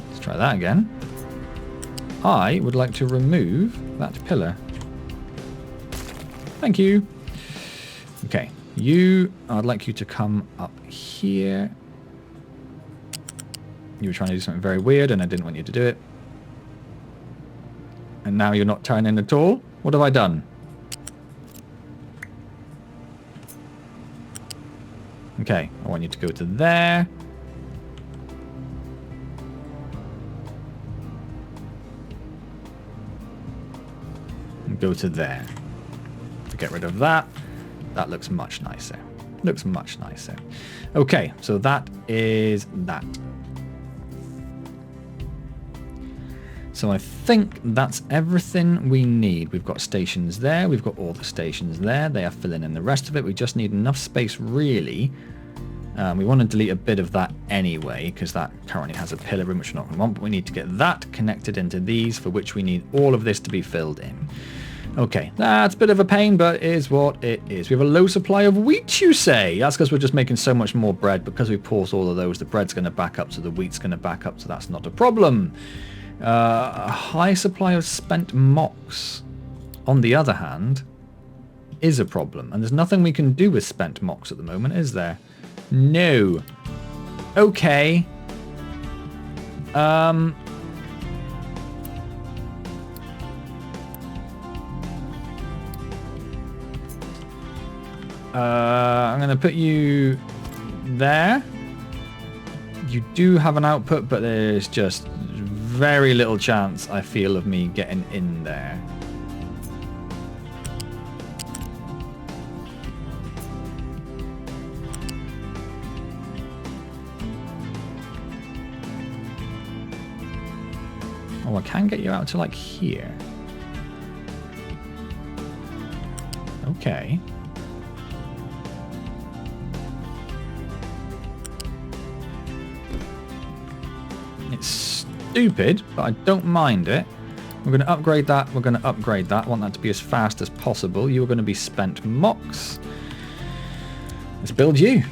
Let's try that again. I would like to remove that pillar. Thank you. Okay, I'd like you to come up here. You were trying to do something very weird and I didn't want you to do it. And now you're not turning at all? What have I done? Okay, I want you to go to there. And go to there. To get rid of that. That looks much nicer. Looks much nicer. Okay, so that is that. So I think that's everything we need. We've got stations there. We've got all the stations there. They are filling in the rest of it. We just need enough space, really. We want to delete a bit of that anyway, because that currently has a pillar in which we're not going to want. But we need to get that connected into these, for which we need all of this to be filled in. Okay, that's a bit of a pain, but it is what it is. We have a low supply of wheat, you say? That's because we're just making so much more bread. Because we pause all of those, the bread's going to back up, so the wheat's going to back up, so that's not a problem. A high supply of spent mocks, on the other hand, is a problem. And there's nothing we can do with spent mocks at the moment, is there? No. Okay. I'm going to put you there. You do have an output, but there's just very little chance, I feel, of me getting in there. Oh, I can get you out to like here. Okay. It's stupid, but I don't mind it. We're going to upgrade that. We're going to upgrade that. I want that to be as fast as possible. You are going to be spent mocks. Let's build you.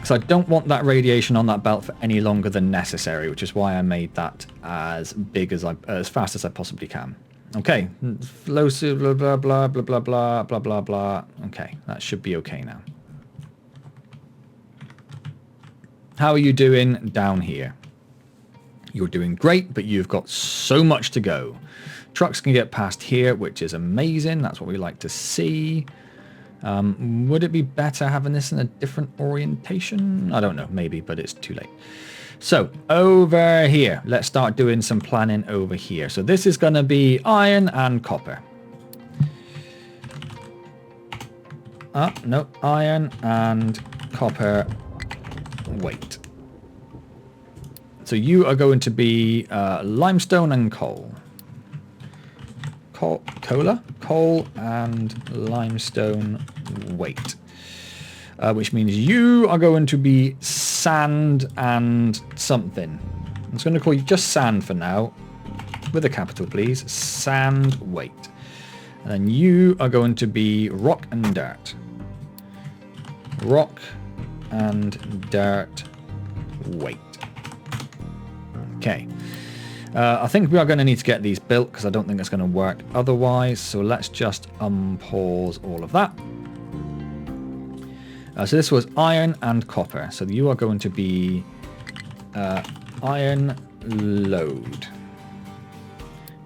So I don't want that radiation on that belt for any longer than necessary, which is why I made that as big as as fast as I possibly can. Okay, flow blah blah blah blah blah blah blah blah blah. Okay, that should be okay now. How are you doing down here? You're doing great, but you've got so much to go. Trucks can get past here, which is amazing. That's what we like to see. Would it be better having this in a different orientation? I don't know, maybe, but it's too late. So over here, let's start doing some planning over here. So this is going to be iron and copper. No, iron and copper weight. So you are going to be limestone and coal. Coal and limestone weight. Which means you are going to be sand and something. I'm just going to call you just sand for now. With a capital, please. Sand weight. And then you are going to be rock and dirt. Rock and dirt weight. Okay. I think we are going to need to get these built because I don't think it's going to work otherwise. So let's just unpause all of that. So this was iron and copper. So you are going to be iron load.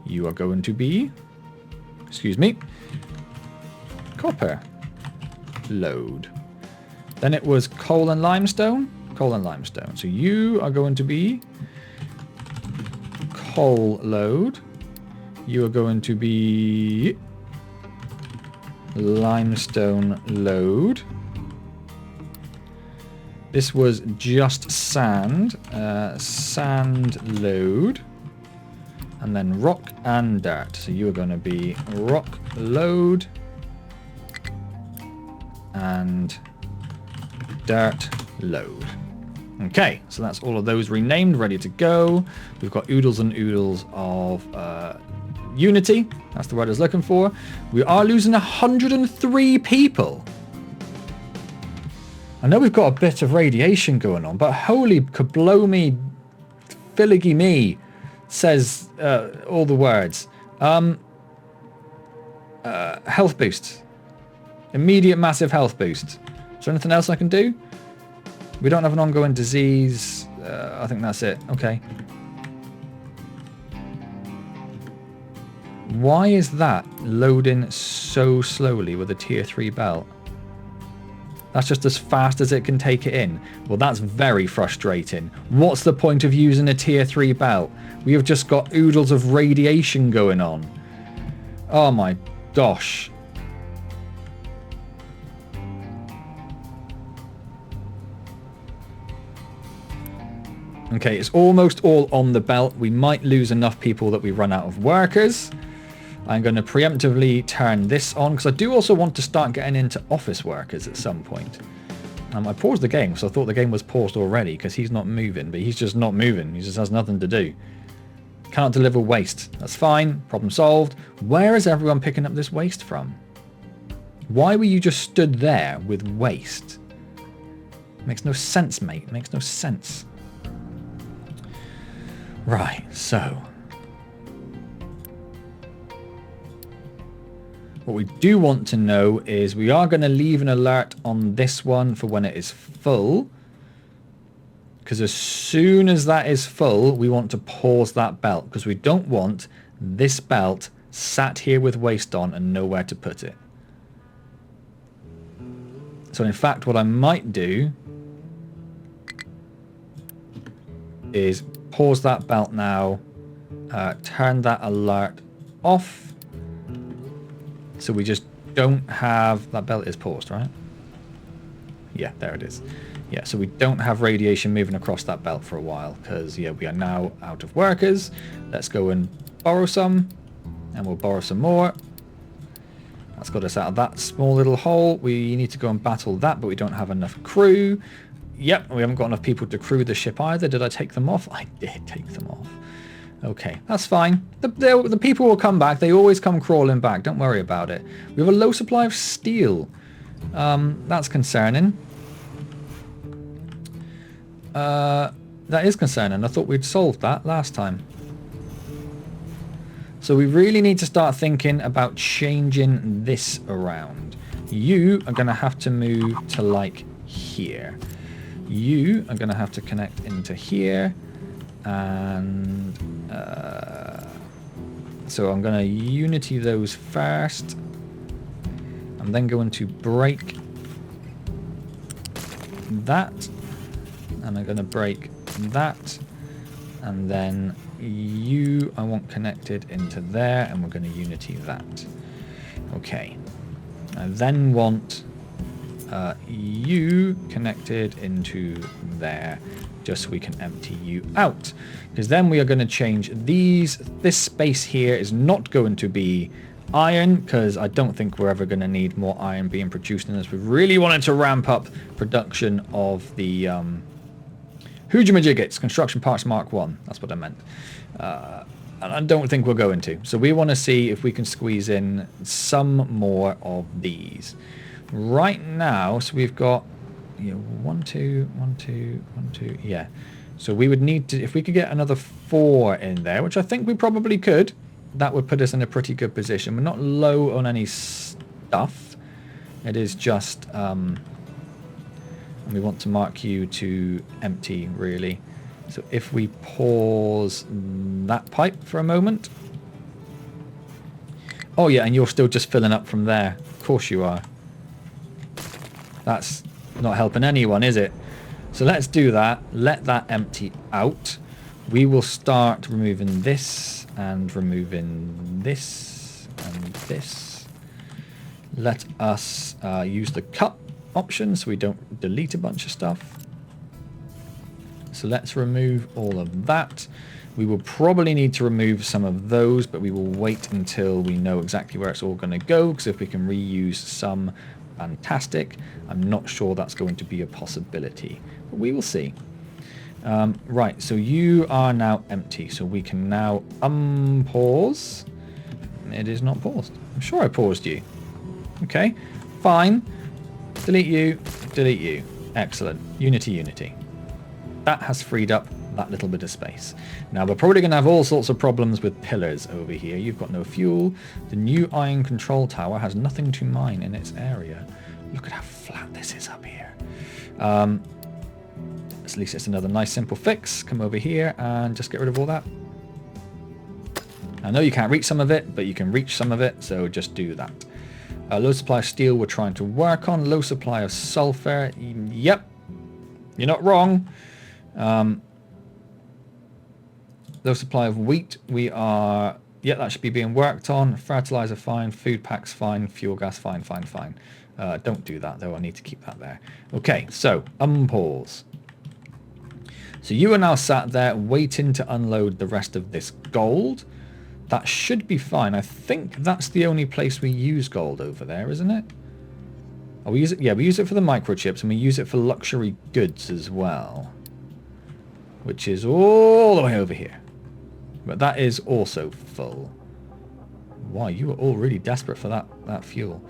You are going to be, excuse me, copper load. Then it was coal and limestone. Coal and limestone. So you are going to be coal load. You are going to be limestone load. This was just sand, sand load, and then rock and dirt. So you are going to be rock load and dirt load. Okay, so that's all of those renamed, ready to go. We've got oodles and oodles of unity. That's the word I was looking for. We are losing 103 people. I know we've got a bit of radiation going on, but holy kablomi, filligy me, says all the words. Health boost. Immediate massive health boost. Is there anything else I can do? We don't have an ongoing disease. I think that's it. Okay. Why is that loading so slowly with a tier 3 belt? That's just as fast as it can take it in. Well, that's very frustrating. What's the point of using a tier 3 belt? We have just got oodles of radiation going on. Oh my gosh. Okay, it's almost all on the belt. We might lose enough people that we run out of workers. I'm going to preemptively turn this on because I do also want to start getting into office workers at some point. I paused the game, so I thought the game was paused already because he's not moving, but he's just not moving. He just has nothing to do. Can't deliver waste. That's fine. Problem solved. Where is everyone picking up this waste from? Why were you just stood there with waste? Makes no sense, mate. Makes no sense. Right, so what we do want to know is we are going to leave an alert on this one for when it is full. Because as soon as that is full, we want to pause that belt. Because we don't want this belt sat here with waste on and nowhere to put it. So in fact, what I might do is pause that belt now, turn that alert off. So we just don't have... That belt is paused, right? Yeah, there it is. Yeah, so we don't have radiation moving across that belt for a while because, yeah, we are now out of workers. Let's go and borrow some, and we'll borrow some more. That's got us out of that small little hole. We need to go and battle that, but we don't have enough crew. Yep, we haven't got enough people to crew the ship either. Did I take them off? I did take them off. Okay, that's fine. The people will come back. They always come crawling back. Don't worry about it. We have a low supply of steel. That's concerning. That is concerning. I thought we'd solved that last time. So we really need to start thinking about changing this around. You are going to have to move to like here. You are going to have to connect into here. And so I'm going to unity those first. I'm then going to break that. And I'm going to break that. And then you I want connected into there, and we're going to unity that. Okay. I then want you connected into there, just so we can empty you out. Because then we are going to change these. This space here is not going to be iron, because I don't think we're ever going to need more iron being produced in this. We really wanted to ramp up production of the Hoojamajiggets, Construction Parts Mark 1. That's what I meant. And I don't think we're going to. So we want to see if we can squeeze in some more of these. Right now, so we've got 1, 2, 1, 2, 1, 2, yeah. So we would need to, if we could get another 4 in there, which I think we probably could, that would put us in a pretty good position. We're not low on any stuff. It is just, and we want to mark you to empty, really. So if we pause that pipe for a moment. Oh yeah, and you're still just filling up from there. Of course you are. That's not helping anyone, is it? So let's do that. Let that empty out. We will start removing this and removing this and this. Let us use the cut option so we don't delete a bunch of stuff. So let's remove all of that. We will probably need to remove some of those, but we will wait until we know exactly where it's all going to go, because if we can reuse some, fantastic. I'm not sure that's going to be a possibility, but we will see. Right, so you are now empty, so we can now unpause. It is not paused. I'm sure I paused you. Okay, fine. Delete you, delete you. Excellent. Unity, unity. That has freed up that little bit of space. Now we're probably going to have all sorts of problems with pillars over here. You've got no fuel. The new iron control tower has nothing to mine in its area. Look at how flat this is up here. At least it's another nice simple fix. Come over here and just get rid of all that. I know you can't reach some of it, but you can reach some of it, so just do that. Low supply of steel we're trying to work on. Low supply of sulfur. Yep, you're not wrong. Low supply of wheat. We are... yeah, that should be being worked on. Fertilizer fine. Food packs fine. Fuel gas fine, fine, fine. Don't do that, though. I need to keep that there. Okay, so unpause. So you are now sat there waiting to unload the rest of this gold. That should be fine. I think that's the only place we use gold over there, isn't it? Oh, we use it. Yeah, we use it for the microchips, and we use it for luxury goods as well, which is all the way over here. But that is also full. Wow, you are all really desperate for that fuel.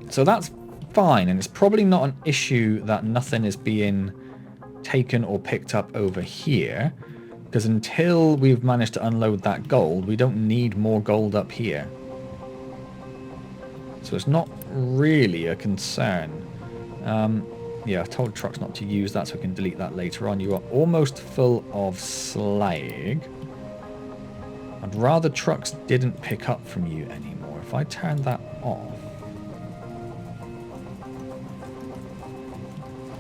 So that's fine, and it's probably not an issue that nothing is being taken or picked up over here, because until we've managed to unload that gold, we don't need more gold up here. So it's not really a concern. Yeah, I told trucks not to use that, so we can delete that later on. You are almost full of slag. I'd rather trucks didn't pick up from you anymore. If I turn that off...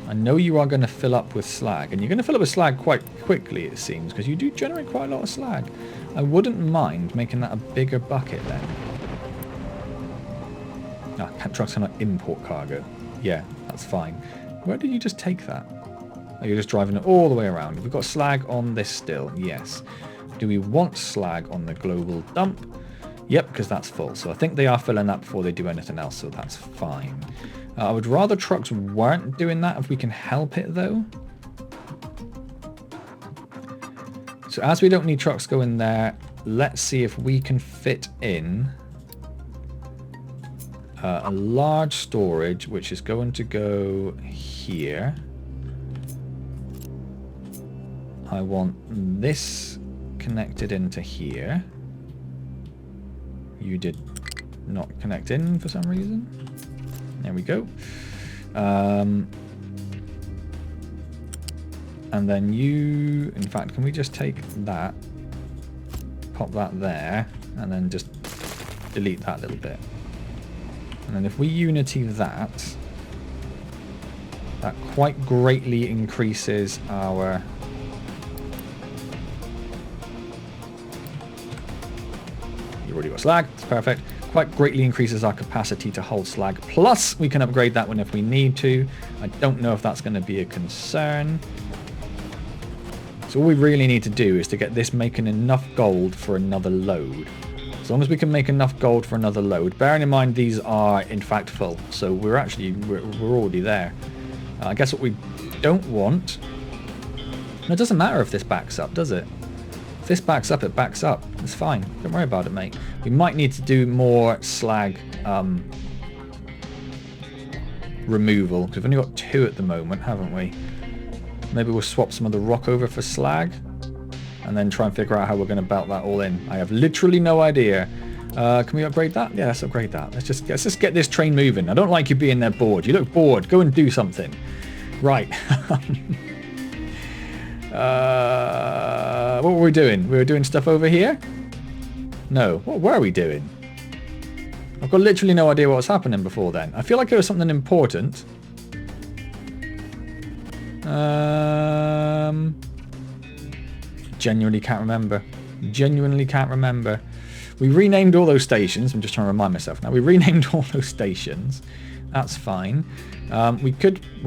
I know you are going to fill up with slag, and you're going to fill up with slag quite quickly, it seems, because you do generate quite a lot of slag. I wouldn't mind making that a bigger bucket then. Ah, trucks cannot import cargo. Yeah, that's fine. Where did you just take that? Oh, you're just driving it all the way around. We've got slag on this still, yes. Do we want slag on the global dump? Yep, because that's full. So I think they are filling that before they do anything else, so that's fine. I would rather trucks weren't doing that if we can help it, though. So as we don't need trucks going there, let's see if we can fit in a large storage, which is going to go here. I want this connected into here. You did not connect in for some reason. There we go. And then you, in fact, can we just take that, pop that there, and then just delete that little bit. And then if we unity that, that quite greatly increases our... You already got slag, it's perfect. Quite greatly increases our capacity to hold slag. Plus, we can upgrade that one if we need to. I don't know if that's going to be a concern. So all we really need to do is to get this making enough gold for another load. As long as we can make enough gold for another load, bearing in mind these are in fact full, so we're already there. I guess what we don't want... It doesn't matter if this backs up, does it? If this backs up, it backs up. It's fine. Don't worry about it, mate. We might need to do more slag removal, because we've only got 2 at the moment, haven't we? Maybe we'll swap some of the rock over for slag and then try and figure out how we're going to belt that all in. I have literally no idea. Can we upgrade that? Yeah, let's upgrade that. Let's just get this train moving. I don't like you being there bored. You look bored. Go and do something. Right. What were we doing? We were doing stuff over here? No. What were we doing? I've got literally no idea what was happening before then. I feel like it was something important. Genuinely can't remember. Genuinely can't remember. We renamed all those stations. I'm just trying to remind myself now. We renamed all those stations. That's fine. We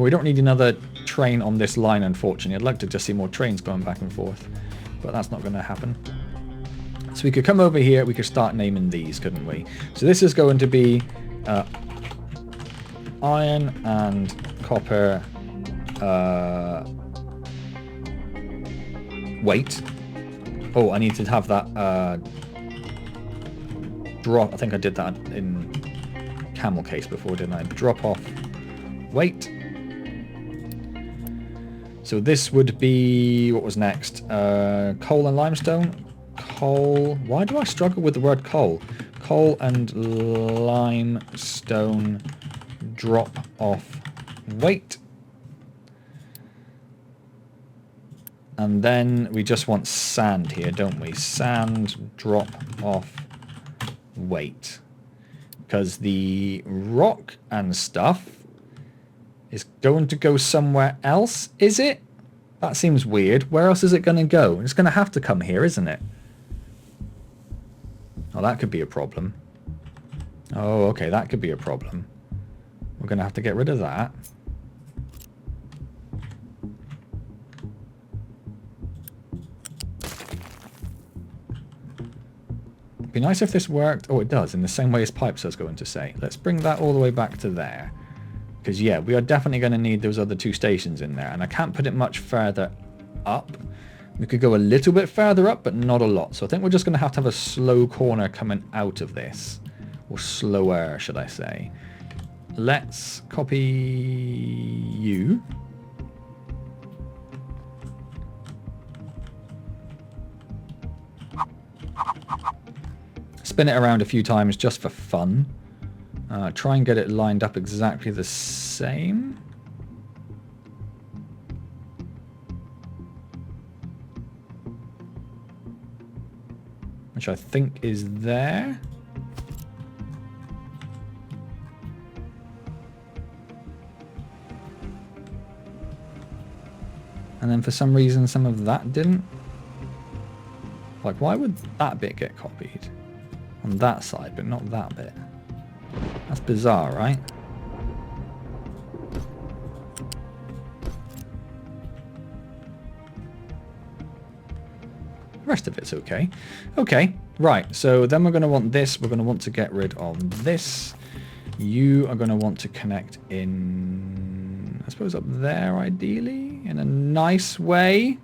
don't need another train on this line, unfortunately. I'd like to just see more trains going back and forth, but that's not going to happen. So we could come over here. We could start naming these, couldn't we? So this is going to be iron and copper weight. Oh, I need to have that drop. I think I did that in camel case before, didn't I? Drop off weight. So this would be, what was next? Coal and limestone. Coal. Why do I struggle with the word coal? Coal and limestone drop off weight. And then we just want sand here, don't we? Sand drop off weight. Because the rock and stuff is going to go somewhere else, is it? That seems weird. Where else is it going to go? It's going to have to come here, isn't it? Oh, that could be a problem. Oh, okay, that could be a problem. We're going to have to get rid of that. Be nice if this worked. Oh, it does, in the same way as pipes, I was going to say. Let's bring that all the way back to there. Because, yeah, we are definitely going to need those other 2 stations in there. And I can't put it much further up. We could go a little bit further up, but not a lot. So I think we're just going to have a slow corner coming out of this. Or slower, should I say. Let's copy you. Spin it around a few times just for fun. Try and get it lined up exactly the same. Which I think is there. And then for some reason some of that didn't. Like, why would that bit get copied on that side, but not that bit? That's bizarre, right? The rest of it's okay. Okay, right. So then we're going to want this. We're going to want to get rid of this. You are going to want to connect in, I suppose, up there, ideally, in a nice way.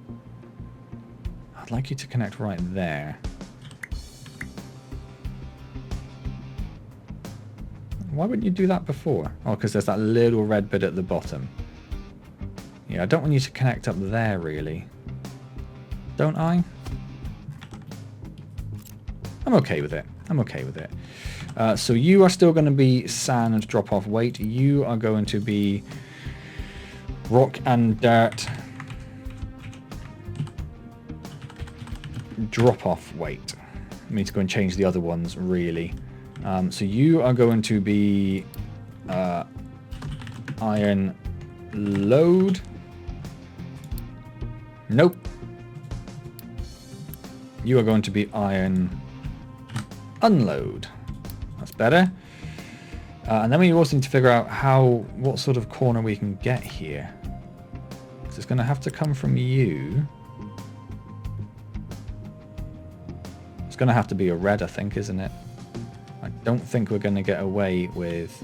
I'd like you to connect right there. Why wouldn't you do that before? Oh, because there's that little red bit at the bottom. Yeah, I don't want you to connect up there, really. Don't I? I'm okay with it. I'm okay with it. So you are still going to be sand drop-off weight. You are going to be rock and dirt drop-off weight. I need to go and change the other ones, really. So you are going to be iron load. Nope. You are going to be iron unload. That's better. And then we also need to figure out what sort of corner we can get here. So it's going to have to come from you. It's going to have to be a red, I think, isn't it? I don't think we're going to get away with...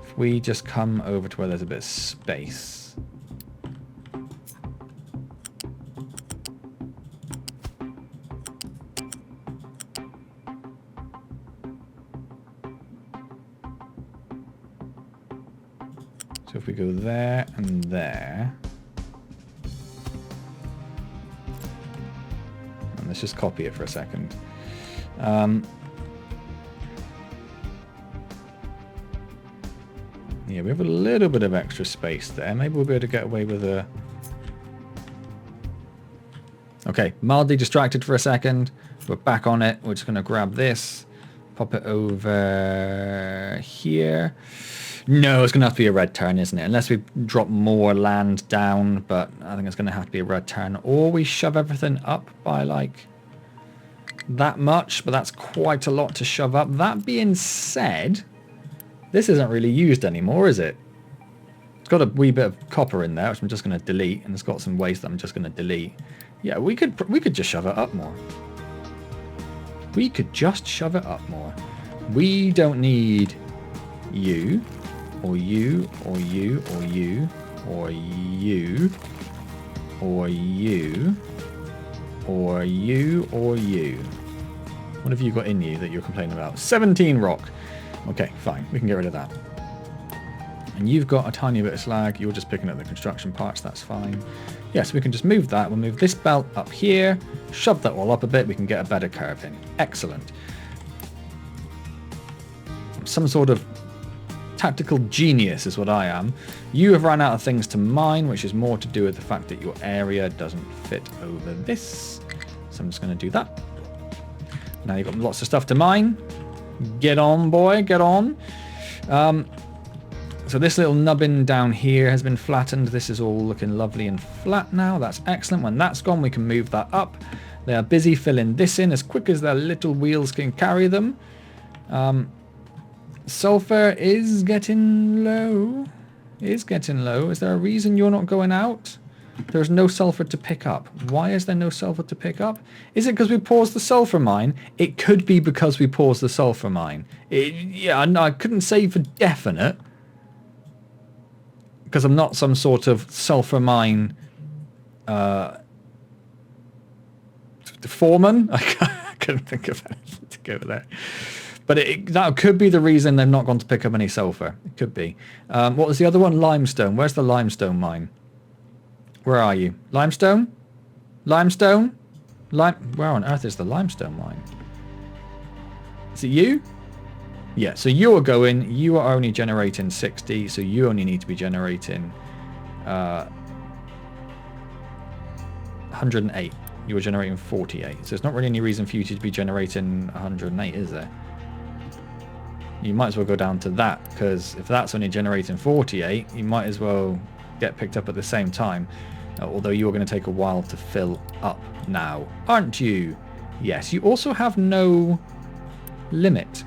If we just come over to where there's a bit of space. So if we go there and there. And let's just copy it for a second. Yeah, we have a little bit of extra space there. Maybe we'll be able to get away with a... Okay, mildly distracted for a second. We're back on it. We're just going to grab this. Pop it over here. No, it's going to have to be a red turn, isn't it? Unless we drop more land down, but I think it's going to have to be a red turn. Or we shove everything up by, like, that much, but that's quite a lot to shove up. That being said, this isn't really used anymore, is it? It's got a wee bit of copper in there, which I'm just going to delete, and it's got some waste that I'm just going to delete. Yeah, we could just shove it up more. We could just shove it up more. We don't need you. Or you, or you, or you, or you, or you, or you, or you. What have you got in you that you're complaining about? 17 rock. Okay, fine. We can get rid of that. And you've got a tiny bit of slag. You're just picking up the construction parts. That's fine. Yes, we can just move that. We'll move this belt up here. Shove that all up a bit. We can get a better curve in. Excellent. Some sort of tactical genius is what I am. You have run out of things to mine, which is more to do with the fact that your area doesn't fit over this. So I'm just going to do that. Now you've got lots of stuff to mine. Get on, boy, get on. So this little nubbin down here has been flattened. This is all looking lovely and flat now. That's excellent. When that's gone, we can move that up. They are busy filling this in as quick as their little wheels can carry them. Sulfur is getting low. Is getting low. Is there a reason you're not going out? There's no sulfur to pick up. Why is there no sulfur to pick up? Is it because we paused the sulfur mine? It could be because we paused the sulfur mine. Yeah, no, I couldn't say for definite. Because I'm not some sort of sulfur mine foreman. I couldn't think of anything to go with that. But that could be the reason they've not gone to pick up any sulfur. It could be. What was the other one? Limestone. Where's the limestone mine? Where are you? Limestone? Limestone? Where on earth is the limestone mine? Is it you? Yeah, so you're going. You are only generating 60, so you only need to be generating 108. You were generating 48. So there's not really any reason for you to be generating 108, is there? You might as well go down to that, because if that's only generating 48, you might as well get picked up at the same time. Although you're going to take a while to fill up now, aren't you? Yes, you also have no limit.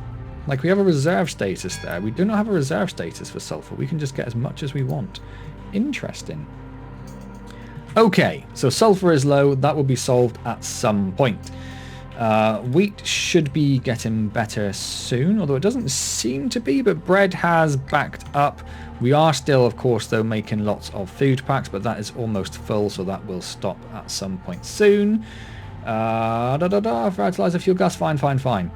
Like, we have a reserve status there. We do not have a reserve status for sulfur. We can just get as much as we want. Interesting. Okay, so sulfur is low. That will be solved at some point. Wheat should be getting better soon, although it doesn't seem to be, but bread has backed up. We are still, of course, though, making lots of food packs, but that is almost full, so that will stop at some point soon. Fertilizer, fuel, gas, fine.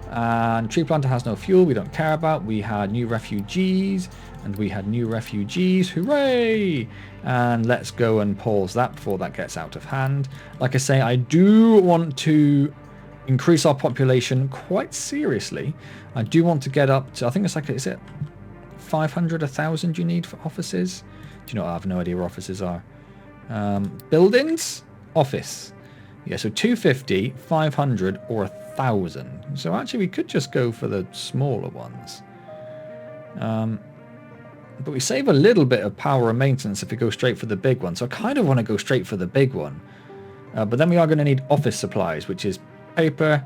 And tree planter has no fuel, we don't care about. We had new refugees, hooray! And let's go and pause that before that gets out of hand. Like I say, I do want to increase our population quite seriously. I do want to get up to, I think it's like, is it 500, 1,000 you need for offices? Do you know, I have no idea where offices are. Buildings? Office. Yeah, so 250, 500, or 1,000. So actually we could just go for the smaller ones. But we save a little bit of power and maintenance if we go straight for the big one. So I kind of want to go straight for the big one. But then we are going to need office supplies, which is paper,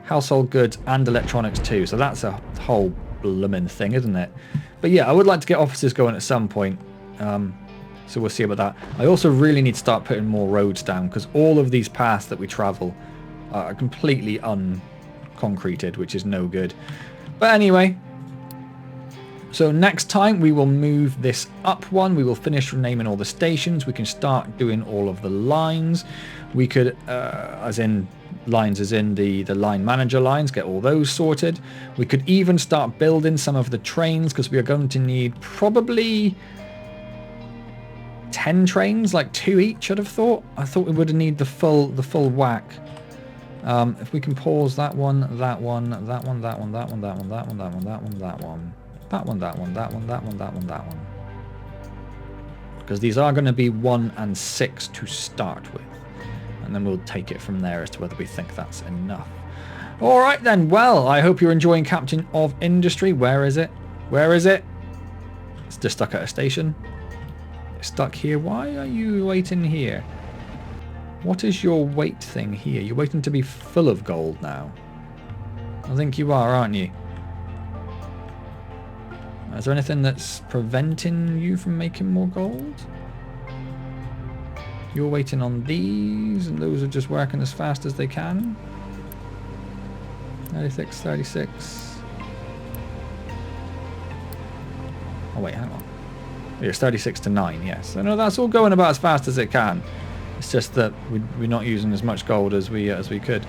household goods, and electronics too. So that's a whole blooming thing, isn't it? But yeah, I would like to get offices going at some point. So we'll see about that. I also really need to start putting more roads down, because all of these paths that we travel are completely unconcreted, which is no good. But anyway, so next time we will move this up one. We will finish renaming all the stations. We can start doing all of the lines. We could, as in the line manager lines, get all those sorted. We could even start building some of the trains, because we are going to need probably 10 trains, like 2 each, I'd have thought. I thought we would need the full whack. If we can pause that one, because these are going to be 1 and 6 to start with, and then we'll take it from there as to whether we think that's enough. All right then, well, I hope you're enjoying Captain of Industry. Where is it? It's just stuck at a station. It's stuck here. Why are you waiting here? What is your wait thing here? You're waiting to be full of gold now. I think you are, aren't you? Is there anything that's preventing you from making more gold? You're waiting on these, and those are just working as fast as they can. 36, 36. Oh wait, hang on. It's 36 to 9, yes. So no, that's all going about as fast as it can. It's just that we're not using as much gold as we could.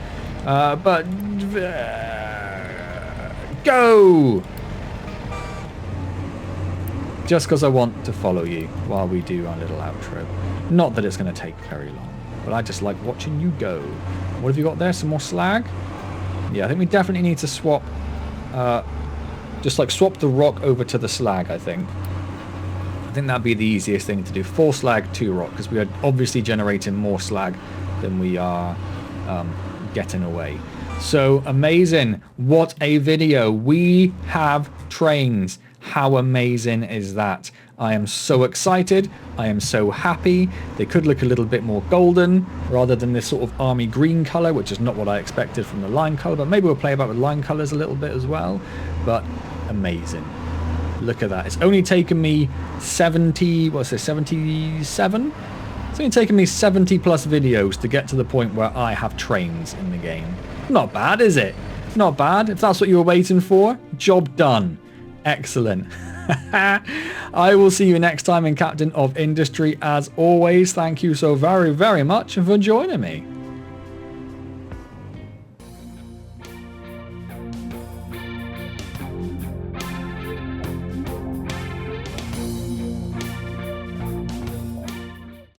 Go! Just because I want to follow you while we do our little outro. Not that it's going to take very long, but I just like watching you go. What have you got there? Some more slag? Yeah, I think we definitely need to swap, just like swap the rock over to the slag, I think. I think that'd be the easiest thing to do. 4 slag, 2 rock, because we are obviously generating more slag than we are getting away. So amazing. What a video. We have trains. How amazing is that? I am so excited. I am so happy. They could look a little bit more golden rather than this sort of army green color, which is not what I expected from the line color, but maybe we'll play about with line colors a little bit as well. But amazing. Look at that. It's only taken me 77? It's only taken me 70 plus videos to get to the point where I have trains in the game. Not bad, is it? Not bad. If that's what you were waiting for, job done. Excellent. I will see you next time in Captain of Industry. As always, thank you so very, very much for joining me.